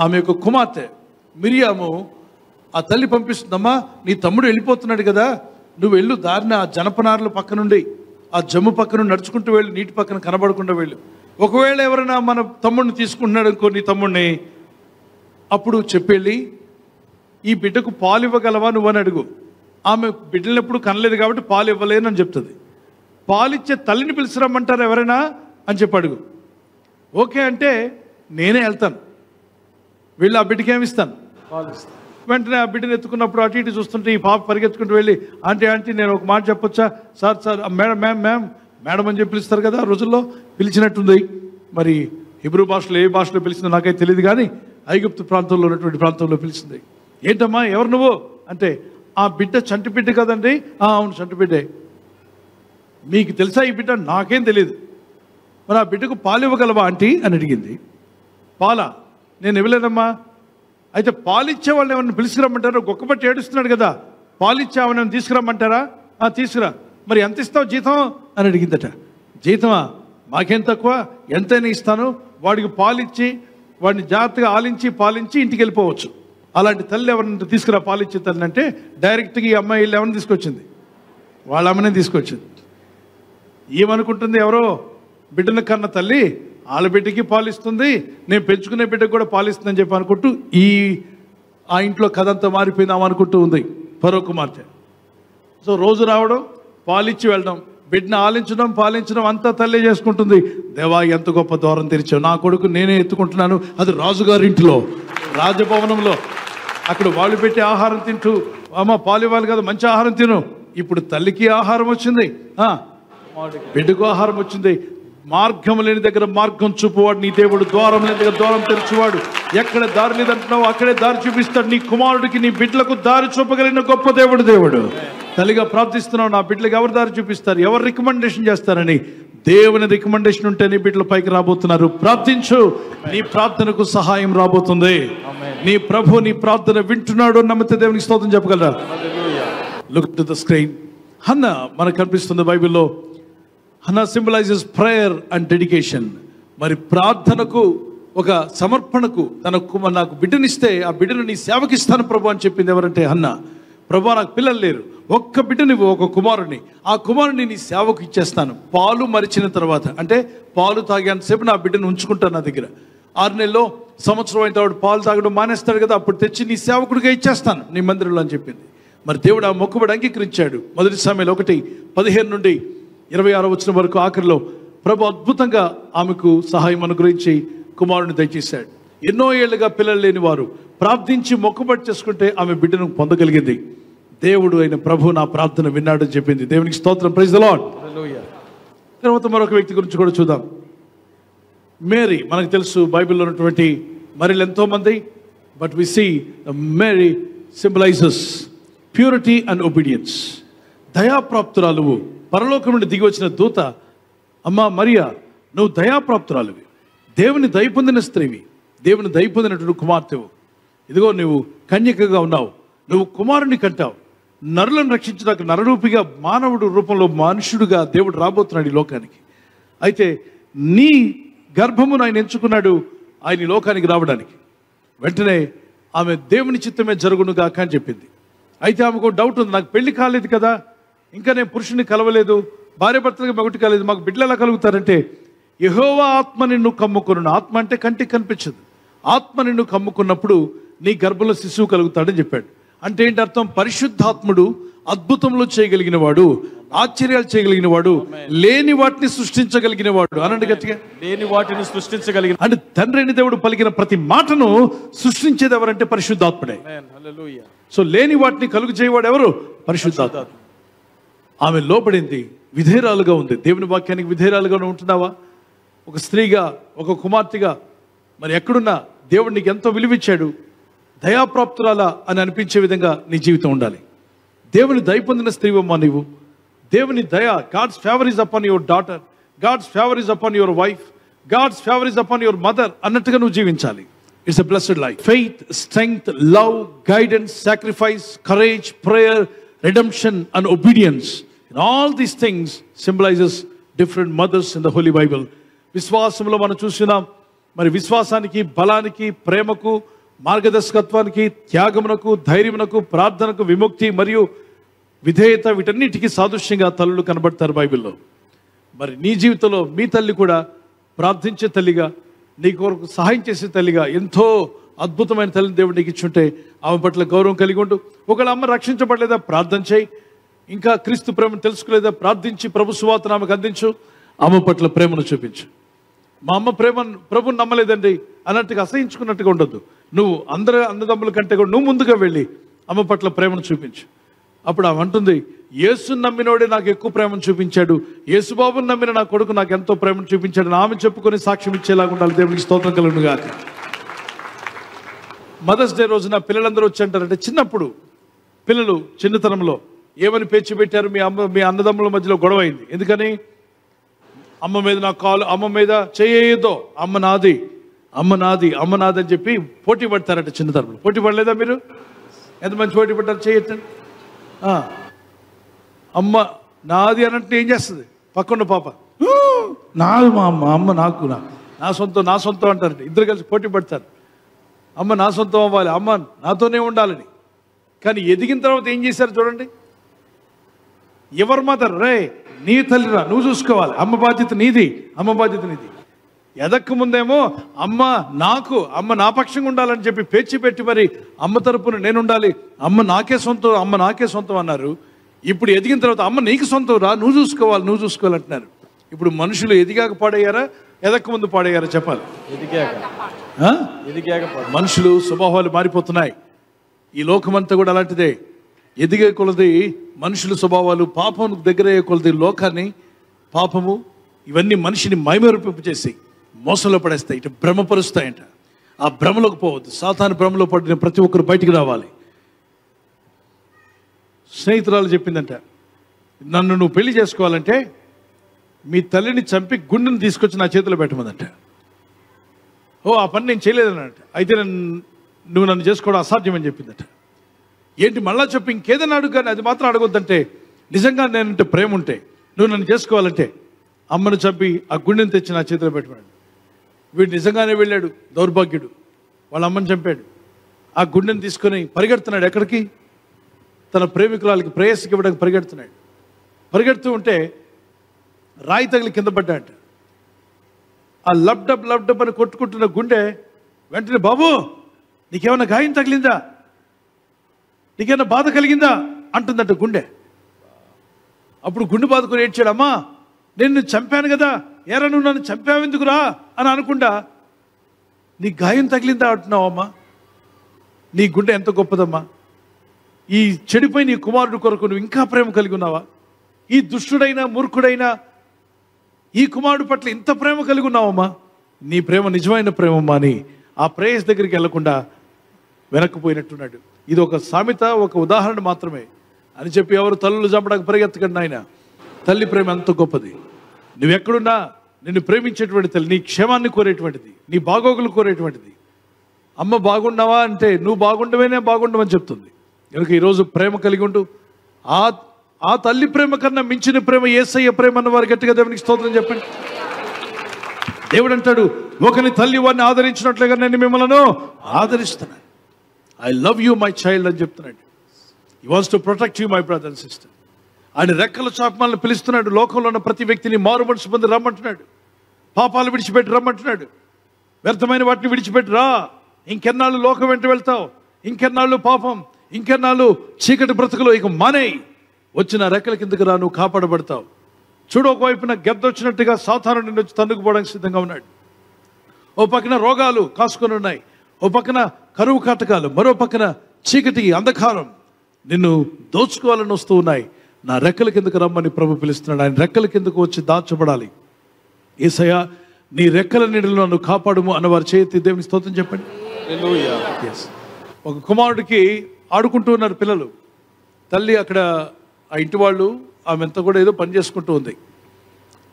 ఆమె యొక్క కుమార్తె మిరియాము ఆ తల్లి పంపిస్తుందమ్మా, నీ తమ్ముడు వెళ్ళిపోతున్నాడు కదా, నువ్వు వెళ్ళు, దారిన ఆ జనపనారుల పక్క నుండి, ఆ జమ్ము పక్క నుండి నడుచుకుంటూ వెళ్ళు, నీటి పక్కన కనబడకుండా వెళ్ళు. ఒకవేళ ఎవరైనా మన తమ్ముడిని తీసుకుంటున్నాడు అనుకో, నీ తమ్ముడిని, అప్పుడు చెప్పెళ్ళి, ఈ బిడ్డకు పాలు ఇవ్వగలవా నువ్వని అడుగు. ఆమె బిడ్డలు ఎప్పుడు కనలేదు కాబట్టి పాలు ఇవ్వలేనని చెప్తుంది. పాలిచ్చే తల్లిని పిలిచిరమ్మంటారు ఎవరైనా అని చెప్పి అడుగు. ఓకే అంటే నేనే వెళ్తాను, వెళ్ళి ఆ బిడ్డకి ఏమి ఇస్తాను? పాలు ఇస్తాను. వెంటనే ఆ బిడ్డను ఎత్తుకున్నప్పుడు అటు ఇటు చూస్తుంటే ఈ పాప పరిగెత్తుకుంటూ వెళ్ళి, ఆంటీ నేను ఒక మాట చెప్పొచ్చా? సార్ మేడం అని చెప్పి పిలుస్తారు కదా ఆ రోజుల్లో, పిలిచినట్టుంది. మరి హిబ్రూ భాషలో ఏ భాషలో పిలిచిందో నాకైతే తెలియదు కానీ ఐగుప్తు ప్రాంతంలో ఉన్నటువంటి ప్రాంతంలో పిలిచింది. ఏంటమ్మా ఎవరు నువ్వు అంటే, ఆ బిడ్డ చంటి బిడ్డ కదండి. అవును చంటి బిడ్డే. మీకు తెలుసా ఈ బిడ్డ? నాకేం తెలియదు. మరి ఆ బిడ్డకు పాలు ఇవ్వగలవా ఆంటీ అని అడిగింది. పాలా? నేను ఇవ్వలేదమ్మా. అయితే పాలిచ్చే వాళ్ళని ఎవరిని పిలుచుకురమ్మంటారో? గొక్కబట్టి ఏడుస్తున్నాడు కదా, పాలిచ్చే ఆమెను తీసుకురమ్మంటారా? తీసుకురా. మరి ఎంత ఇస్తావు జీతం అని అడిగిందట. జీతమా? మాకేం తక్కువ, ఎంతైనా ఇస్తాను. వాడికి పాలిచ్చి వాడిని జాగ్రత్తగా ఆలించి పాలించి ఇంటికి వెళ్ళిపోవచ్చు. అలాంటి తల్లి ఎవరిని తీసుకురా పాలిచ్చే తల్లి అంటే, డైరెక్ట్గా ఈ అమ్మాయి వీళ్ళు ఎవరిని తీసుకొచ్చింది? వాళ్ళ అమ్మనే తీసుకొచ్చింది. ఏమనుకుంటుంది, ఎవరో బిడ్డను కన్న తల్లి వాళ్ళ బిడ్డకి పాలిస్తుంది, నేను పెంచుకునే బిడ్డకు కూడా పాలిస్తుందని చెప్పి అనుకుంటూ ఆ ఇంట్లో కథ అంతా మారిపోయిందాం అనుకుంటూ ఉంది ఫరో కుమార్తె. సో రోజు రావడం, పాలిచ్చి వెళ్ళడం, బిడ్డను ఆలించడం పాలించడం అంతా తల్లి చేసుకుంటుంది. దేవా ఎంత గొప్ప ద్వారం తెరిచావు, నా కొడుకు నేనే ఎత్తుకుంటున్నాను, అది రాజుగారింటిలో, రాజభవనంలో. అక్కడ వాళ్ళు పెట్టి ఆహారం తింటూ, అమ్మ పాలు ఇవ్వాలి కదా, మంచి ఆహారం తిను. ఇప్పుడు తల్లికి ఆహారం వచ్చింది, బిడ్డకు ఆహారం వచ్చింది. మార్గం లేని దగ్గర మార్గం చూపువాడు నీ దేవుడు, ద్వారం లేని దగ్గర ద్వారం తెరిచేవాడు. ఎక్కడ దారి లేదంటున్నావు అక్కడే దారి చూపిస్తాడు. నీ కుమారుడికి నీ బిడ్డలకు దారి చూపగలిగిన గొప్ప దేవుడు. తల్లిగా ప్రార్థిస్తున్నావు, నా బిడ్డలకు ఎవరు దారి చూపిస్తారు, ఎవరు రికమెండేషన్ చేస్తారని. దేవుని రికమెండేషన్ ఉంటే నీ బిడ్డలు పైకి రాబోతున్నారు. ప్రార్థించు, నీ ప్రార్థనకు సహాయం రాబోతుంది. నీ ప్రభు నీ ప్రార్థన వింటున్నాడు నమ్మితే దేవునికి స్తోత్రం చెప్పగలరా? Look to the screen. Hannah మనకు కనిపిస్తుంది బైబిల్లో. Hannah symbolises prayer and dedication. మరి ప్రార్థనకు, ఒక సమర్పణకు, నాకు బిడ్డనిస్తే ఆ బిడ్డను నీ సేవకి ఇస్తాను ప్రభు అని చెప్పింది ఎవరంటే హన్నా. ప్రభు నాకు పిల్లలు లేరు, ఒక్క బిడ్డనివ్వు, ఒక కుమారుడిని, ఆ కుమారుడిని నీ సేవకు ఇచ్చేస్తాను. పాలు మరిచిన తర్వాత, అంటే పాలు తాగేంతసేపు నా బిడ్డను ఉంచుకుంటాను నా దగ్గర. 6 నెలల్లో సంవత్సరం అయిన తర్వాత పాలు తాగడం మానేస్తాడు కదా, అప్పుడు తెచ్చి నీ సేవకుడిగా ఇచ్చేస్తాను నీ మందిరంలో అని చెప్పింది. మరి దేవుడు ఆ మొక్కుబడి అంగీకరించాడు. 1 సమూయేలు 1:15 నుండి 26 వచనం వరకు ఆఖరిలో ప్రభు అద్భుతంగా ఆమెకు సహాయం అనుగ్రహించి కుమారుని దయచేశాడు. ఎన్నో ఏళ్లుగా పిల్లలు లేని వారు ప్రార్థించి మొక్కుబడి చేసుకుంటే ఆమె బిడ్డను పొందగలిగింది. దేవుడు అయిన ప్రభు నా ప్రార్థన విన్నాడని చెప్పింది. దేవునికి స్తోత్రం. Praise the Lord. హల్లెలూయా. తర్వాత మరొక వ్యక్తి గురించి కూడా చూద్దాం. మేరీ. మనకు తెలుసు బైబిల్లో ఉన్నటువంటి మరీలు ఎంతోమంది, but we see Mary symbolises purity and obedience. దయాప్రాప్తురాలు, పరలోకం నుండి దిగి వచ్చిన దూత. అమ్మా మరియా, నువ్వు దయాప్రాప్తురాలువి, దేవుని దయ పొందిన స్త్రీవి, దేవుని దయ పొందినటువంటి కుమార్తెవు. ఇదిగో నువ్వు కన్యకగా ఉన్నావు, నువ్వు కుమారుని కంటావు. నరులను రక్షించడానికి నరరూపిగా మానవుడు రూపంలో మనుషుడుగా దేవుడు రాబోతున్నాడు ఈ లోకానికి. అయితే నీ గర్భమును ఆయన ఎంచుకున్నాడు ఆయన ఈ లోకానికి రావడానికి. వెంటనే ఆమె దేవుని చిత్తమే జరుగును గాక అని చెప్పింది. అయితే ఆమెకు డౌట్ ఉంది, నాకు పెళ్లి కాలేదు కదా, ఇంకా నేను పురుషుని కలవలేదు, భార్య భర్తగా మగటి కాలేదు, మాకు బిడ్డలు ఎలా కలుగుతారంటే, యెహోవా ఆత్మ నిన్ను కమ్ముకున్నాడు. ఆత్మ అంటే కంటికి కనిపించదు. ఆత్మ నిన్ను కమ్ముకున్నప్పుడు నీ గర్భంలో శిశువు కలుగుతాడని చెప్పాడు. అంటే ఏంటి అర్థం? పరిశుద్ధాత్ముడు అద్భుతంలో చేయగలిగిన వాడు, ఆశ్చర్యాలు చేయగలిగిన వాడు, లేని వాటిని సృష్టించగలిగిన వాడు. అనండి గట్టిగా, లేని వాటిని సృష్టించగలిగిన. అంటే తండ్రి అయిన దేవుడు పలికిన ప్రతి మాటను సృష్టించేది ఎవరంటే పరిశుద్ధాత్ముడే. సో లేని వాటిని కలుగు చేయవాడు ఎవరు? పరిశుద్ధాత్మ. ఆమె లోపడింది, విధేయురాలుగా ఉంది. దేవుని వాక్యానికి విధేయురాలుగా ఉంటున్నావా? ఒక స్త్రీగా, ఒక కుమార్తెగా మరి ఎక్కడున్నా దేవుడు నీకు ఎంతో విలువిచ్చాడు. దయాప్రాప్తురాలా అని అనిపించే విధంగా నీ జీవితం ఉండాలి. దేవుని దయ పొందిన స్త్రీవమ్మా నీవు. దేవుని దయ, God's favour is upon your daughter, God's favour is upon your wife, God's favour is upon your mother అన్నట్టుగా నువ్వు జీవించాలి. It's a blessed life. Faith, strength, love, guidance, sacrifice, courage, prayer, redemption and obedience, and all these things symbolizes different mothers in the Holy Bible. విశ్వాసంలో మనం చూసినాం, మరి విశ్వాసానికి, బలానికి, ప్రేమకు, మార్గదర్శకత్వానికి, త్యాగమునకు, ధైర్యమునకు, ప్రార్థనకు, విముక్తి మరియు విధేయత, వీటన్నిటికీ సాదృశ్యంగా తల్లులు కనబడతారు బైబిల్లో. మరి నీ జీవితంలో మీ తల్లి కూడా ప్రార్థించే తల్లిగా, నీ కొరకు సహాయం చేసే తల్లిగా, ఎంతో అద్భుతమైన తల్లిని దేవుడు నీకు ఇచ్చుంటే ఆమె పట్ల గౌరవం కలిగి ఉంటూ, ఒకవేళ అమ్మ రక్షించబడలేదా ప్రార్థన చేయి, ఇంకా క్రీస్తు ప్రేమను తెలుసుకోలేదా ప్రార్థించి ప్రభు సువార్తను ఆమెకు అందించు, ఆమె పట్ల ప్రేమను చూపించు. మా అమ్మ ప్రభుని నమ్మలేదండి అన్నట్టుగా అసహించుకున్నట్టుగా ఉండొద్దు. నువ్వు అందరి అన్నదమ్ముల కంటే కూడా నువ్వు ముందుగా వెళ్ళి అమ్మ పట్ల ప్రేమను చూపించు. అప్పుడు ఆమె అంటుంది, యేసుని నమ్మినోడే నాకు ఎక్కువ ప్రేమను చూపించాడు, యేసుబాబుని నమ్మిన నా కొడుకు నాకు ఎంతో ప్రేమను చూపించాడు, ఆమె చెప్పుకొని సాక్ష్యం ఇచ్చేలాగా ఉండాలి. దేవునికి స్తోత్రం కలుగును గాక. మదర్స్ డే రోజున పిల్లలందరూ వచ్చి అంటారంటే, చిన్నప్పుడు పిల్లలు చిన్నతనంలో ఏమని పేచి పెట్టారు, మీ అన్నదమ్ముల మధ్యలో గొడవ అయింది. ఎందుకని? అమ్మ మీద నా కాలు, అమ్మ మీద చేయదో, అమ్మ నాది, అమ్మ నాది, అమ్మ నాది అని చెప్పి పోటీ పడతారట చిన్నతనంలో. పోటీ పడలేదా మీరు? ఎంత మంచి పోటీ పడ్డారు? చేయొచ్చండి. అమ్మ నాది అన్నట్టు ఏం చేస్తుంది పక్కన్న పాప? నాది మా అమ్మ, అమ్మ నాకు, నా సొంతం, నా సొంతం అంటారంట. ఇద్దరు కలిసి పోటీ పడతారు. అమ్మ నా సొంతం అవ్వాలి, అమ్మ నాతోనే ఉండాలని. కానీ ఎదిగిన తర్వాత ఏం చేశారు చూడండి. ఎవరు మదర్? రే నీ తల్లిరా, నువ్వు చూసుకోవాలి, అమ్మ బాధ్యత నీది, అమ్మ బాధ్యత నీది. ఎదక్క ముందేమో అమ్మ నాకు, అమ్మ నా పక్షంగా ఉండాలని చెప్పి పేచి పెట్టి మరి అమ్మ తరపున నేను ఉండాలి, అమ్మ నాకే సొంతం, అమ్మ నాకే సొంతం అన్నారు. ఇప్పుడు ఎదిగిన తర్వాత అమ్మ నీకు సొంతం రా, నువ్వు చూసుకోవాలి, నువ్వు చూసుకోవాలి అంటున్నారు. ఇప్పుడు మనుషులు ఎదిగాక పాడయ్యారా, ఎదక్క ముందు పాడయ్యారా చెప్పాలి? మనుషులు స్వభావాలు మారిపోతున్నాయి. ఈ లోకమంతా కూడా అలాంటిదే. ఎదిగే కొలది మనుషుల స్వభావాలు, పాపం దగ్గరయ్యే కొలది లోకాన్ని, పాపము ఇవన్నీ మనిషిని మైమరిపింపు చేసి మోసంలో పడేస్తాయి, ఇటు భ్రమపరుస్తాయంట. ఆ భ్రమలోకి పోవద్దు. సాతాను భ్రమలో పడిన ప్రతి ఒక్కరు బయటికి రావాలి. స్నేహితురాలు చెప్పిందంట, నన్ను నువ్వు పెళ్లి చేసుకోవాలంటే మీ తల్లిని చంపి గుండెని తీసుకొచ్చి నా చేతిలో పెట్టమందంట. ఆ పని నేను చేయలేదన్నట. అయితే నువ్వు నన్ను చేసుకోవడం అసాధ్యం అని చెప్పిందట. ఏంటి మళ్ళా చెప్పి ఇంకేదైనా అడుగు, కానీ అది మాత్రం అడగొద్దంటే, నిజంగా నేనంటే ప్రేమ ఉంటే నువ్వు నన్ను చేసుకోవాలంటే అమ్మను చంపి ఆ గుండెని తెచ్చి నా చేతిలో పెట్టమన్నాడు. వీడు నిజంగానే వెళ్ళాడు, దౌర్భాగ్యుడు, వాళ్ళ అమ్మని చంపాడు. ఆ గుండెని తీసుకొని పరిగెడుతున్నాడు. ఎక్కడికి? తన ప్రేమికురాలకి ప్రేయస్కి ఇవ్వడానికి పరిగెడుతున్నాడు. పరిగెడుతూ ఉంటే రాయి తగిలి కింద పడ్డాట. ఆ లబ్డబ్ లబ్డబ్ అని కొట్టుకుంటున్న గుండె వెంటనే, బాబు నీకేమైనా గాయం తగిలిందా, నీకేమైనా బాధ కలిగిందా అంటుందంట గుండె. అప్పుడు గుండె బాదుకొని ఏడ్చాడు, అమ్మా నేను చంపాను కదా, ఏరా నువ్వు నన్ను చంపావెందుకురా అని అనకుండా, నీ గాయం తగిలిందా అంటున్నావు అమ్మా. నీ గుండె ఎంత గొప్పదమ్మా. ఈ చెడిపోయి నీ కుమారుడు కొరకు నువ్వు ఇంకా ప్రేమ కలిగి ఉన్నావా? ఈ దుష్టుడైన మూర్ఖుడైన ఈ కుమారుడు పట్ల ఇంత ప్రేమ కలిగి ఉన్నావమ్మా. నీ ప్రేమ నిజమైన ప్రేమమ్మా అని ఆ ప్రేయస్ దగ్గరికి వెళ్లకుండా వెనక్కిపోయినట్టున్నాడు. ఇది ఒక సామెత, ఒక ఉదాహరణ మాత్రమే అని చెప్పి ఎవరు తల్లులు చంపడానికి పరిగెత్తకండి. ఆయన తల్లి ప్రేమ ఎంత గొప్పది. నువ్వెక్కడున్నా నిన్ను ప్రేమించేటువంటి తల్లి, నీ క్షేమాన్ని కోరేటువంటిది, నీ బాగోగులు కోరేటువంటిది, అమ్మ బాగున్నావా అంటే నువ్వు బాగుండవేనే బాగుండవని చెప్తుంది. కనుక ఈరోజు ప్రేమ కలిగి ఉంటూ ఆ తల్లి ప్రేమ కన్నా మించిన ప్రేమ యేసయ్య ప్రేమ అన్న వారు గట్టిగా దేవునికి స్తోత్రం చెప్పండి. దేవుడు అంటాడు, ఒకని తల్లి వారిని ఆదరించినట్లుగా నేను మిమ్మల్ని ఆదరిస్తున్నాను. I love you my child అని చెప్తున్నాడు. He wants to protect you my brother and sister. ఆయన రెక్కల చాప మనల్ని పిలుస్తున్నాడు. లోకంలో ఉన్న ప్రతి వ్యక్తిని మారు మనసు పొంది రమ్మంటున్నాడు. పాపాలు విడిచిపెట్టి రమ్మంటున్నాడు. వ్యర్థమైన వాటిని విడిచిపెట్టి రా. ఇంకెన్నాళ్ళు లోకం వెంట వెళ్తావు, ఇంకెన్నాళ్ళు పాపం, ఇంకెన్నాళ్ళు చీకటి బ్రతుకులు, ఇక మానేయి. వచ్చిన రెక్కల కిందకి రా, నువ్వు కాపాడబడతావు. చూడు, ఒకవైపున గెద్దొచ్చినట్టుగా సాతాను నిన్ను వచ్చి తన్నుకుపోవడానికి సిద్ధంగా ఉన్నాడు. ఓ పక్కన రోగాలు కాసుకొని ఉన్నాయి, ఓ పక్కన కరువు కాటకాలు, మరో పక్కన చీకటి అంధకారం నిన్ను దోచుకోవాలని వస్తూ ఉన్నాయి. నా రెక్కల కిందకు రమ్మని ప్రభు పిలుస్తున్నాడు. ఆయన రెక్కల కిందకు వచ్చి దాచబడాలి. యేసయ్యా, నీ రెక్కల నీడలో నన్ను కాపాడుము అన్నవారు చేయెత్తి దేవుని స్తోత్రం చెప్పండి. ఎస్. ఒక కుమారుడికి ఆడుకుంటూ ఉన్నారు పిల్లలు. తల్లి అక్కడ, ఆ ఇంటి వాళ్ళు, ఆమె అంతా కూడా ఏదో పని చేసుకుంటూ ఉంది.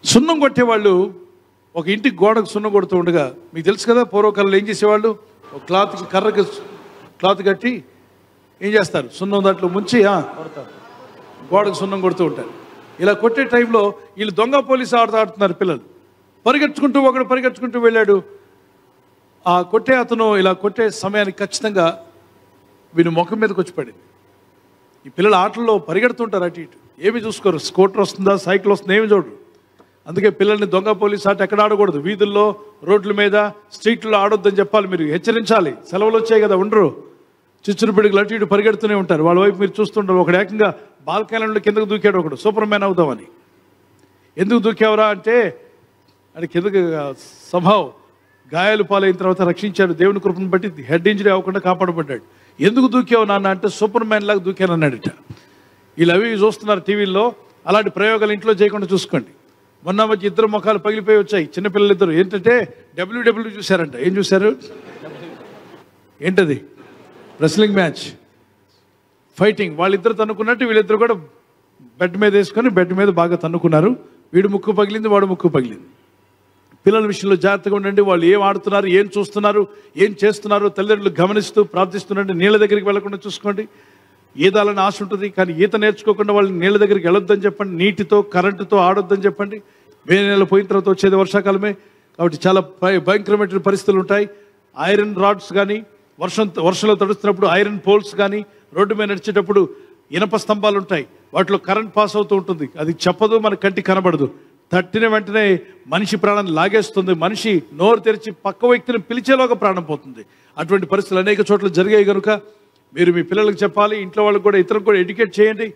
సున్నం కొట్టేవాళ్ళు ఒక ఇంటికి గోడకు సున్నం కొడుతూ ఉండగా, మీకు తెలుసు కదా పూర్వకాలంలో ఏం చేసేవాళ్ళు, ఒక కర్రకి క్లాత్ కట్టి ఏం చేస్తారు, సున్నం దాంట్లో ముంచి గోడకు సున్నం కొడుతూ ఉంటారు. ఇలా కొట్టే టైంలో వీళ్ళు దొంగ పోలీసు ఆడుతున్నారు పిల్లలు. ఒకడు పరిగెత్తుకుంటూ వెళ్ళాడు. ఆ కొట్టే అతను ఇలా కొట్టే సమయానికి ఖచ్చితంగా వీని ముఖం మీదకి వచ్చి పడింది. ఈ పిల్లలు ఆటల్లో పరిగెడుతుంటారు, అటు ఇటు ఏమి చూసుకోరు. స్కూటర్ వస్తుందా, సైకిల్ వస్తుందా, ఏమి చూడరు. అందుకే పిల్లల్ని దొంగ పోలీసు ఆట ఎక్కడ ఆడకూడదు. వీధుల్లో, రోడ్ల మీద, స్ట్రీట్లో ఆడొద్దని చెప్పాలి. మీరు హెచ్చరించాలి. సెలవులు వచ్చాయి కదా, ఉండరు. చిచ్చురు పిడుగులు అటు ఇటు పరిగెడుతూనే ఉంటారు. వాళ్ళ వైపు మీరు చూస్తుంటారు. ఒకడు ఏకంగా బాల్కనీలో కిందకు దూకాడు. ఒకడు సూపర్ మ్యాన్ అవుదామని. ఎందుకు దూకావురా అంటే, అది కిందకి సంభవ్ గాయాలు పాలైన తర్వాత రక్షించాడు. దేవుని కృపను బట్టి హెడ్ ఇంజరీ అవ్వకుండా కాపాడబడ్డాడు. ఎందుకు దూకావు నాన్న అంటే, సూపర్ మ్యాన్ లాగా దూకాను అన్నాడట. వీళ్ళు అవి చూస్తున్నారు టీవీల్లో. అలాంటి ప్రయోగాలు ఇంట్లో చేయకుండా చూసుకోండి. మొన్న మధ్య ఇద్దరు ముఖాలు పగిలిపోయి వచ్చాయి, చిన్నపిల్లలు ఇద్దరు. ఏంటంటే డబ్ల్యూడబ్ల్యూ చూశారంట. ఏం చూశారు? ఏంటది? Wrestling match, fighting. వాళ్ళిద్దరు తన్నుకున్నట్టు వీళ్ళిద్దరు కూడా బెడ్ మీద వేసుకొని బెడ్ మీద బాగా తన్నుకున్నారు. వీడు ముక్కు పగిలింది, వాడు ముక్కు పగిలింది. పిల్లల విషయంలో జాగ్రత్తగా ఉండండి. వాళ్ళు ఏం ఆడుతున్నారు, ఏం చూస్తున్నారు, ఏం చేస్తున్నారు తల్లిదండ్రులు గమనిస్తూ ప్రార్థిస్తుండండి. నీళ్ళ దగ్గరికి వెళ్లకుండా చూసుకోండి. ఈదాలని ఆశ ఉంటుంది, కానీ ఈత నేర్చుకోకుండా వాళ్ళని నీళ్ళ దగ్గరికి వెళ్ళొద్దని చెప్పండి. నీటితో, కరెంటుతో ఆడొద్దని చెప్పండి. మే నెల పోయిన తర్వాత వచ్చేది వర్షాకాలమే కాబట్టి చాలా భయంకరమైన పరిస్థితులు ఉంటాయి. ఐరన్ రాడ్స్ కానీ, వర్షంలో తడుస్తున్నప్పుడు ఐరన్ పోల్స్ కానీ, రోడ్డు మీద నడిచేటప్పుడు ఇనప స్తంభాలు ఉంటాయి, వాటిలో కరెంట్ పాస్ అవుతూ ఉంటుంది. అది చెప్పదు, మన కంటికి కనబడదు. తట్టిన వెంటనే మనిషి ప్రాణాన్ని లాగేస్తుంది. మనిషి నోరు తెరిచి పక్క వ్యక్తిని పిలిచేలోగా ప్రాణం పోతుంది. అటువంటి పరిస్థితులు అనేక చోట్ల జరిగాయి. కనుక మీరు మీ పిల్లలకు చెప్పాలి, ఇంట్లో వాళ్ళకి కూడా, ఇతరులకు కూడా ఎడ్యుకేట్ చేయండి.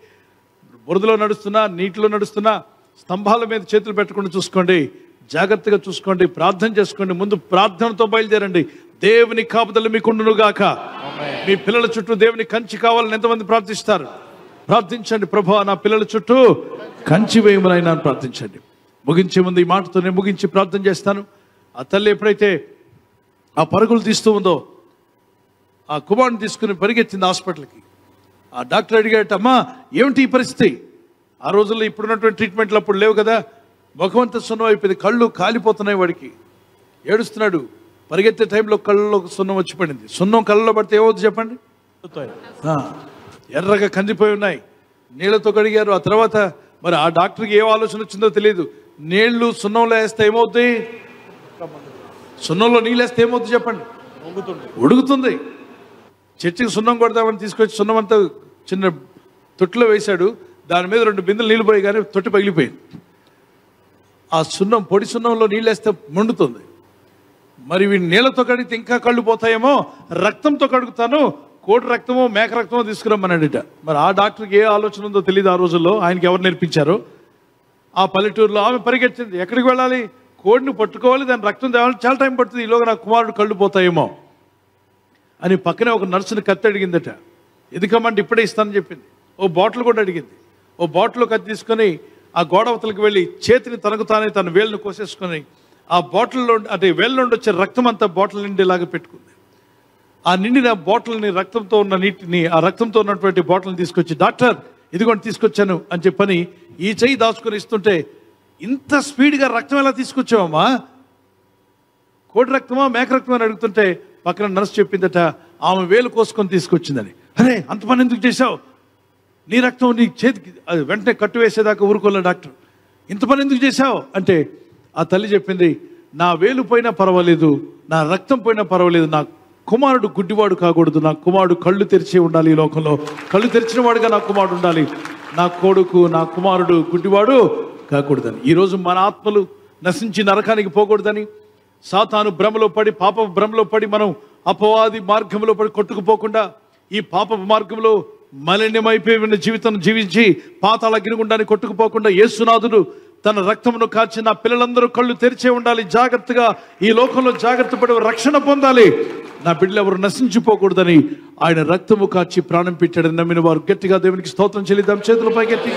బురదలో నడుస్తున్నా, నీటిలో నడుస్తున్నా స్తంభాల మీద చేతులు పెట్టకుండా చూసుకోండి. జాగ్రత్తగా చూసుకోండి. ప్రార్థన చేసుకోండి. ముందు ప్రార్థనతో బయలుదేరండి. దేవుని కాపుదల మీకుండును గాక. మీ పిల్లల చుట్టూ దేవుని కంచి కావాలని ఎంతమంది ప్రార్థిస్తారు? ప్రార్థించండి. ప్రభువా, నా పిల్లల చుట్టూ కంచి వేయమనైనా ప్రార్థించండి. ముగించే ముందు ఈ మాటతో నేను ముగించి ప్రార్థన చేస్తాను. ఆ తల్లి ఎప్పుడైతే ఆ పరుగులు తీస్తూ ఉందో, ఆ కుమారుని తీసుకుని పరిగెత్తింది హాస్పిటల్కి. ఆ డాక్టర్ అడిగాట, అమ్మా ఏమిటి ఈ పరిస్థితి? ఆ రోజుల్లో ఇప్పుడున్నటువంటి ట్రీట్మెంట్లు అప్పుడు లేవు కదా. ముఖమంతా సున్నం అయిపోయింది, కళ్ళు కాలిపోతున్నాయి. వాడికి ఏడుస్తున్నాడు. పరిగెత్తే టైంలో కళ్ళలో సున్నం వచ్చి పడింది. సున్నం కళ్ళలో పడితే ఏమవుతుంది చెప్పండి? ఎర్రగా కందిపోయి ఉన్నాయి. నీళ్లతో కడిగారు. ఆ తర్వాత మరి ఆ డాక్టర్కి ఏ ఆలోచన వచ్చిందో తెలియదు. నీళ్లు సున్నంలో వేస్తే ఏమవుతాయి? సున్నంలో నీళ్ళు వేస్తే ఏమవుతుంది చెప్పండి? ఉడుకుతుంది. చెట్టుకి సున్నం కొడదామని తీసుకొచ్చి సున్నం అంతా చిన్న తొట్టులో వేశాడు. దాని మీద 2 బిందెలు నీళ్ళు పోయి కానీ తొట్టి పగిలిపోయింది. ఆ సున్నం, పొడి సున్నంలో నీళ్ళు వేస్తే మండుతుంది. మరి వీడి నీళ్లతో కడిగితే ఇంకా కళ్ళు పోతాయేమో, రక్తంతో కడుగుతాను, కోడి రక్తమో మేక రక్తమో తీసుకురమ్మన్నాడట. మరి ఆ డాక్టర్కి ఏ ఆలోచన ఉందో తెలియదు ఆ రోజుల్లో. ఆయనకి ఎవరు నేర్పించారో? ఆ పల్లెటూరులో ఆమె పరిగెత్తింది. ఎక్కడికి వెళ్ళాలి? కోడిని పట్టుకోవాలి, దాని రక్తం తేవాలి, చాలా టైం పడుతుంది. ఈలోగా నా కుమారుడు కళ్ళు పోతాయేమో అని పక్కనే ఒక నర్సుని కత్తి అడిగిందట. ఎందుకమ్మంటే ఇప్పుడే ఇస్తానని చెప్పింది. ఓ బాటిల్ కూడా అడిగింది. ఓ బాటిల్ కత్తి తీసుకొని ఆ గోడవతలకు వెళ్ళి చేతిని తనకు తానే తన వేలును కోసేసుకొని ఆ బాటిల్లో, అంటే వేళ్ళ నుండి వచ్చే రక్తం అంతా బాటిల్ నిండేలాగా పెట్టుకుంది. ఆ నిండిన బాటిల్ని, రక్తంతో ఉన్న నీటిని, ఆ రక్తంతో ఉన్నటువంటి బాటిల్ని తీసుకొచ్చి, డాక్టర్ ఇదిగోండి తీసుకొచ్చాను అని చెప్పని ఈ చెయ్యి దాచుకొని ఇస్తుంటే, ఇంత స్పీడ్గా రక్తం ఎలా తీసుకొచ్చావమ్మా? కోడి రక్తమా మేక రక్తమా అని అడుగుతుంటే, పక్కన నర్సు చెప్పిందట, ఆమె వేలు కోసుకొని తీసుకొచ్చిందని. అరే అంత పని ఎందుకు చేశావు, నీ రక్తం నీ చేతికి, అది వెంటనే కట్టు వేసేదాకా ఊరుకోలే డాక్టర్. ఇంత పని ఎందుకు చేశావు అంటే ఆ తల్లి చెప్పింది, నా వేలు పోయినా పర్వాలేదు, నా రక్తం పోయినా పర్వాలేదు, నా కుమారుడు గుడ్డివాడు కాకూడదు, నా కుమారుడు కళ్ళు తెరిచి ఉండాలి, ఈ లోకంలో కళ్ళు తెరిచిన వాడుగా నా కుమారుడు ఉండాలి, నా కొడుకు నా కుమారుడు గుడ్డివాడు కాకూడదని. ఈరోజు మన ఆత్మలు నశించి నరకానికి పోకూడదని, సాతాను భ్రమలో పడి, పాప భ్రమలో పడి, మనం అపవాది మార్గంలో పడి కొట్టుకుపోకుండా, ఈ పాప మార్గంలో మలినమైపోయిన జీవితం జీవించి పాతాళ అగ్నిగుండానికి కొట్టుకుపోకుండా యేసునాథుడు తన రక్తమును కాచి నా పిల్లలందరూ కళ్ళు తెరిచే ఉండాలి, జాగ్రత్తగా ఈ లోకంలో జాగ్రత్త పడి రక్షణ పొందాలి, నా బిడ్డలు ఎవరు నశించిపోకూడదని ఆయన రక్తము కాచి ప్రాణం పెట్టాడని నమ్మిన వారు గట్టిగా దేవునికి స్తోత్రం చెల్లిద్దాం. చేతుల పైకెత్తి.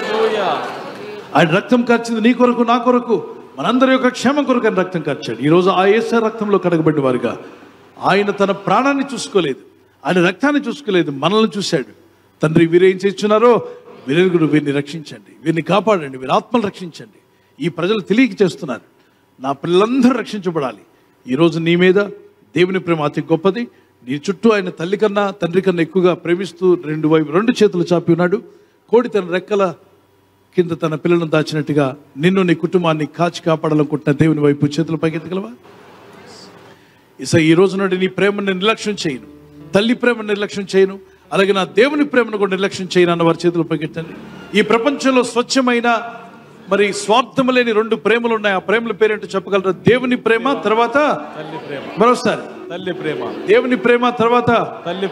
ఆయన రక్తం కార్చింది నీ కొరకు, నా కొరకు, మనందరి యొక్క క్షేమం కొరకు ఆయన రక్తం కార్చాడు. ఈరోజు ఆ యేసు రక్తంలో కడగబడ్డ వారుగా ఆయన తన ప్రాణాన్ని చూసుకోలేదు, ఆయన రక్తాన్ని చూసుకోలేదు, మనల్ని చూశాడు. తండ్రి వీరేం చేస్తున్నారో వీరెరుగురు, వీరిని రక్షించండి, వీరిని కాపాడండి, వీరి ఆత్మలు రక్షించండి. ఈ ప్రజలు తెలియక చేస్తున్నారు, నా పిల్లలందరూ రక్షించబడాలి. ఈరోజు నీ మీద దేవుని ప్రేమ అతి గొప్పది. నీ చుట్టూ ఆయన తల్లి కన్నా తండ్రి కన్నా ఎక్కువగా ప్రేమిస్తూ రెండు చేతులు చాపి ఉన్నాడు. కోడి తన రెక్కల కింద తన పిల్లలను దాచినట్టుగా నిన్ను నీ కుటుంబాన్ని కాచి కాపాడాలనుకుంటున్న దేవుని వైపు చేతులు పైకెత్తగలవా? ఈ రోజు నుండి నీ ప్రేమను నిర్లక్ష్యం చేయను, తల్లి ప్రేమను నిర్లక్ష్యం చేయను, అలాగే నా దేవుని ప్రేమను కూడా నిర్లక్ష్యం చేయను అన్న వారి చేతులు పైకెత్తండి. ఈ ప్రపంచంలో స్వచ్ఛమైన మరి స్వార్థం లేని రెండు ప్రేమలు ఉన్నాయి. ఆ ప్రేమల పేరేంటో చెప్పగలరా? దేవుని ప్రేమ, తర్వాత తల్లి ప్రేమ. మరోసారి తల్లి ప్రేమ. దేవుని ప్రేమ, తర్వాత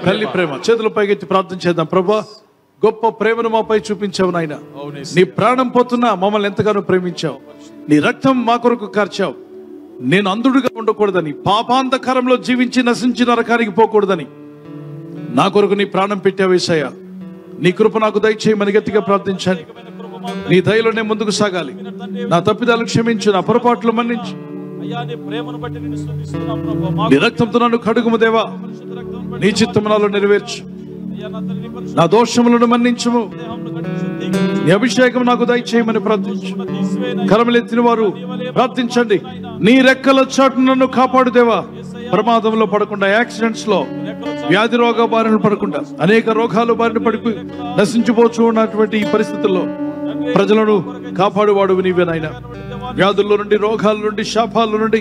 తల్లి ప్రేమ. చేతుల పైకెత్తి ప్రార్థన చేద్దాం. ప్రభువా, గొప్ప ప్రేమను మాపై చూపించావు నాయన. నీ ప్రాణం పోతున్నా మమ్మల్ని ఎంతగానో ప్రేమించావు, నీ రక్తం మా కొరకు కార్చావు. నేను అంధుడుగా ఉండకూడదని, పాపాంధకారంలో జీవించి నశించి నరకానికి పోకూడదని నా కొరకు నీ ప్రాణం పెట్టావు యేసయ్యా. నీ కృప నాకు దయచేయమని గట్టిగా ప్రార్థించండి. నీ దయలోనే ముందుకు సాగాలి. నా తప్పిదాలు క్షమించు, నా పొరపాట్లు మన్నించు. నీ రక్తంతో నన్ను కడుగుము దేవా, నీ చిత్తము నాలో నెరవేర్చు. నా దోషములను మన్నించుము, నీ అభిషేకం నాకు దయచేయమని ప్రార్థించు. కరములెత్తిన వారు ప్రార్థించండి. నీ రెక్కల చాటు నన్ను కాపాడు దేవా, ప్రమాదంలో పడకుండా, యాక్సిడెంట్స్ లో, వ్యాధి రోగ బారిన పడకుండా, అనేక రోగాలు బారిన పడిపి నశించిపోచు ఉన్నటువంటి ఈ పరిస్థితుల్లో ప్రజలను కాపాడువాడు నీవే నాయన. వ్యాధుల్లో నుండి, రోగాల నుండి, శాపాల నుండి,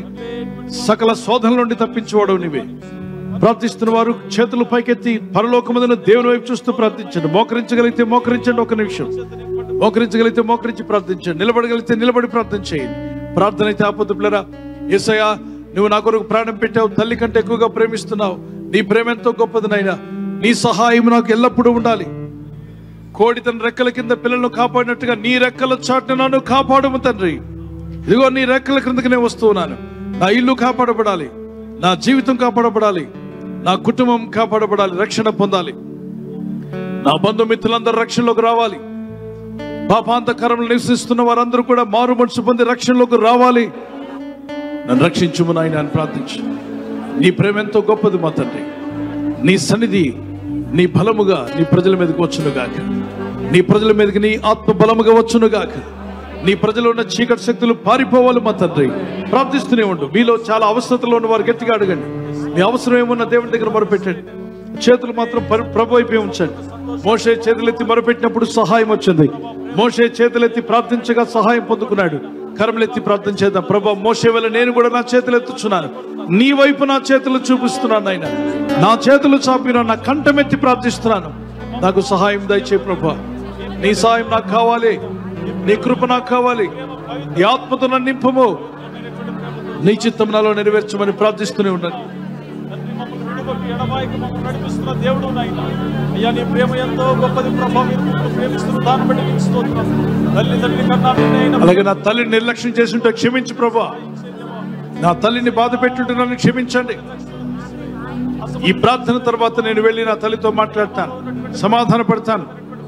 సకల శోధనల నుండి తప్పించేవాడు నీవే. ప్రార్థిస్తున్న వారు చేతులు పైకెత్తి పరలోకమందున దేవుని వైపు చూస్తూ ప్రార్థించండి. మోకరించగలిగితే మోకరించండి, ఒక నిమిషం మోకరించగలిగితే మోకరించి ప్రార్థించండి, నిలబడగలిగితే నిలబడి ప్రార్థన చేయండి. ప్రార్థన అయితే ఆపొద్దు పిల్లరా. యేసయ్యా, నువ్వు నా కొరకు ప్రాణం పెట్టావు, తల్లి కంటే ఎక్కువగా ప్రేమిస్తున్నావు. నీ ప్రేమ ఎంతో గొప్పది నాయనా. నీ సహాయం నాకు ఎల్లప్పుడూ ఉండాలి. కోడి తన రెక్కల కింద పిల్లలను కాపాడినట్టుగా నీ రెక్కల చాటున నన్ను కాపాడము తండ్రి. ఇదిగో నీ రెక్కల క్రిందకి నేను వస్తూ ఉన్నాను. నా ఇల్లు కాపాడబడాలి, నా జీవితం కాపాడబడాలి, నా కుటుంబం కాపాడబడాలి, రక్షణ పొందాలి. నా బంధుమిత్రులందరూ రక్షణలోకి రావాలి. పాపాంతకరంలో నివసిస్తున్న వారందరూ కూడా మారు మనసు పొంది రక్షణలోకి రావాలి. నన్ను రక్షించుము నాయన అని ప్రార్థించు. నీ ప్రేమ ఎంతో గొప్పది మా తండ్రి. నీ సన్నిధి, నీ బలముగా నీ ప్రజల మీదకి వచ్చునుగాక. నీ ప్రజల మీదకి నీ ఆత్మ బలముగా వచ్చునుగాక. నీ ప్రజలు ఉన్న చీకటి శక్తులు పారిపోవాలి మా తండ్రి. ప్రార్థిస్తూనే ఉండు. మీలో చాలా అవసరతలో ఉన్న వారు గట్టిగా అడగండి. మీ అవసరం ఏమున్న దేవుని దగ్గర మొరపెట్టండి. చేతులు మాత్రం ప్రభు వైపే ఉంచండి. మోషే చేతులెత్తి మొరపెట్టినప్పుడు సహాయం వచ్చింది. మోషే చేతులెత్తి ప్రార్థించగా సహాయం పొందుకున్నాడు. కరములెత్తి ప్రార్థన చేద్దాం. ప్రభు, మోషే వల్ల నేను కూడా నా చేతులు ఎత్తుచున్నాను, నీ వైపు నా చేతులు చూపిస్తున్నాను నాయన. నా చేతులు చాపిన నా కంఠమెత్తి ప్రార్థిస్తున్నాను. నాకు సహాయం దయచే ప్రభు. నీ సహాయం నాకు కావాలి, నీ కృప నాకు కావాలి. నీ ఆత్మతో నన్ను నింపము, నీ చిత్తం నాలో నెరవేర్చమని ప్రార్థిస్తూనే ఉన్నాను. దేవుడు అయ్యా, నీ ప్రేమ ఎంతో గొప్పది ప్రభావం. ప్రేమిస్తున్న దాన్ని బట్టి నీకు స్తోత్రం. తల్లి కన్నా అలాగే నా తల్లిని నిర్లక్ష్యం చేస్తుంటే క్షమించు ప్రభా. నా తల్లిని బాధ పెట్టుంటే నన్ను క్షమించండి. ఈ ప్రార్థన తర్వాత నేను వెళ్ళి నా తల్లితో మాట్లాడతాను, సమాధాన పడతాను.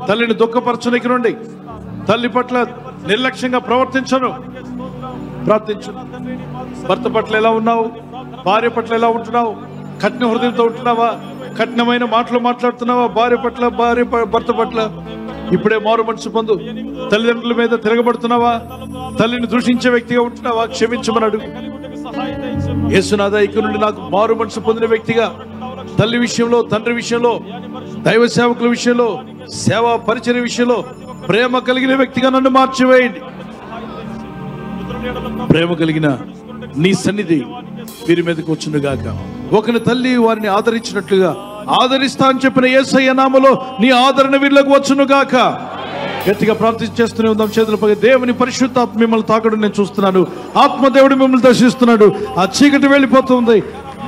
తల్లిని దుఃఖపరచనికి నుండి, తల్లి పట్ల నిర్లక్ష్యంగా ప్రవర్తించను. ప్రార్థించు. భర్త పట్ల ఎలా ఉన్నావు? భార్య పట్ల ఎలా ఉంటున్నావు? కఠిన హృదయంతో ఉంటున్నావా? కఠినమైన మాటలు మాట్లాడుతున్నావా? భర్త పట్ల ఇప్పుడే మారు మనసు పొందు. తల్లిదండ్రుల మీద తిరగబడుతున్నావా? తల్లిని దూషించే వ్యక్తిగా ఉంటున్నావా? క్షమించమని అడుగు. యేసునాథ ఇక నుండి నాకు మారు మనసు పొందిన వ్యక్తిగా తల్లి విషయంలో, తండ్రి విషయంలో, దైవ సేవకుల విషయంలో, సేవా పరిచర్య విషయంలో ప్రేమ కలిగిన వ్యక్తిగా నన్ను మార్చివేయండి. ప్రేమ కలిగిన నీ సన్నిధి వీరి మీదకి వచ్చునుగాక. ఒకని తల్లి వారిని ఆదరించినట్లుగా ఆదరిస్తా అని చెప్పిన యేసయ్య నామములో నీ ఆదరణ వీళ్ళకు వచ్చునుగాక. గట్టిగా ప్రార్థించేస్తూనే ఉందాం. చేతులపై దేవుని పరిశుద్ధాత్మ మిమ్మల్ని తాకడం నేను చూస్తున్నాను. ఆత్మదేవుడు మిమ్మల్ని దర్శిస్తున్నాడు. ఆ చీకటి వెళ్ళిపోతుంది.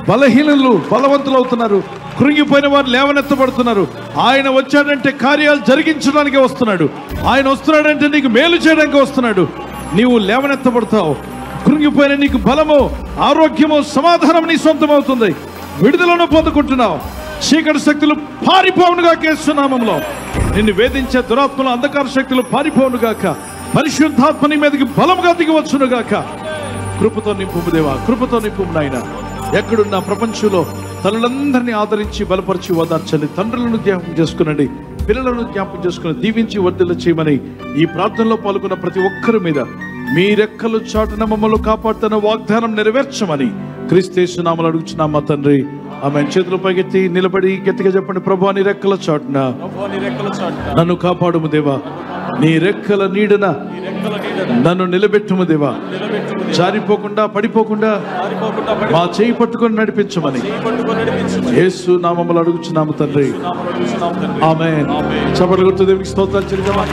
బలహీనులు బలవంతులు అవుతున్నారు. కృంగిపోయిన వారు లేవనెత్తబడుతున్నారు. ఆయన వచ్చాడంటే కార్యాలు జరిగించడానికి వస్తున్నాడు. ఆయన వస్తున్నాడంటే నీకు మేలు చేయడానికి వస్తున్నాడు. నీవు లేవనెత్తబడతావు. కృంగిపోయిన నీకు బలము, ఆరోగ్యము, సమాధానం నీ సొంతం అవుతుంది. విడుదలను పొందుకుంటున్నావు. చీకటి శక్తులు పారిపోవునుగా యేసు నామములో. నిన్ను వేధించే దురాత్మలు, అంధకార శక్తులు పారిపోవునుగాక. పరిశుద్ధాత్మ నీ మీదకి బలముగా దిగి వచ్చునుగాక. కృపతో నింపుము దేవా, కృపతో నింపుము నాయన. ఎక్కడున్న ప్రపంచంలో తల్లులందరినీ ఆదరించి బలపరిచి ఓదార్చండి. తండ్రులను జ్ఞాపకం చేసుకునండి. పిల్లలను జ్ఞాపకం చేసుకుని దీవించి వర్ధిల్ల చేయమని ఈ ప్రార్థనలో పాల్గొన్న ప్రతి ఒక్కరి మీద మీ రెక్కలు చాటున మమ్మల్ని కాపాడుతున్న వాగ్దానం నెరవేర్చమని క్రీస్తు నామములో అడుగుచున్నాం మా తండ్రి. ఆమె చేతులు పైకెత్తి నిలబడి గట్టిగా చెప్పండి. ప్రభువా నీ రెక్కల చాటున నన్ను కాపాడుము దేవా. నీ రెక్కల నీడన నన్ను నిలబెట్టుము దేవా. జారిపోకుండా పడిపోకుండా మా చేయి పట్టుకొని నడిపించమని యేసు నామములో అడుగుచున్నాము తండ్రి. ఆమేన్. చప్పట్లు కొడుతూ దేవునికి స్తోత్రాలు చెల్లిద్దామా?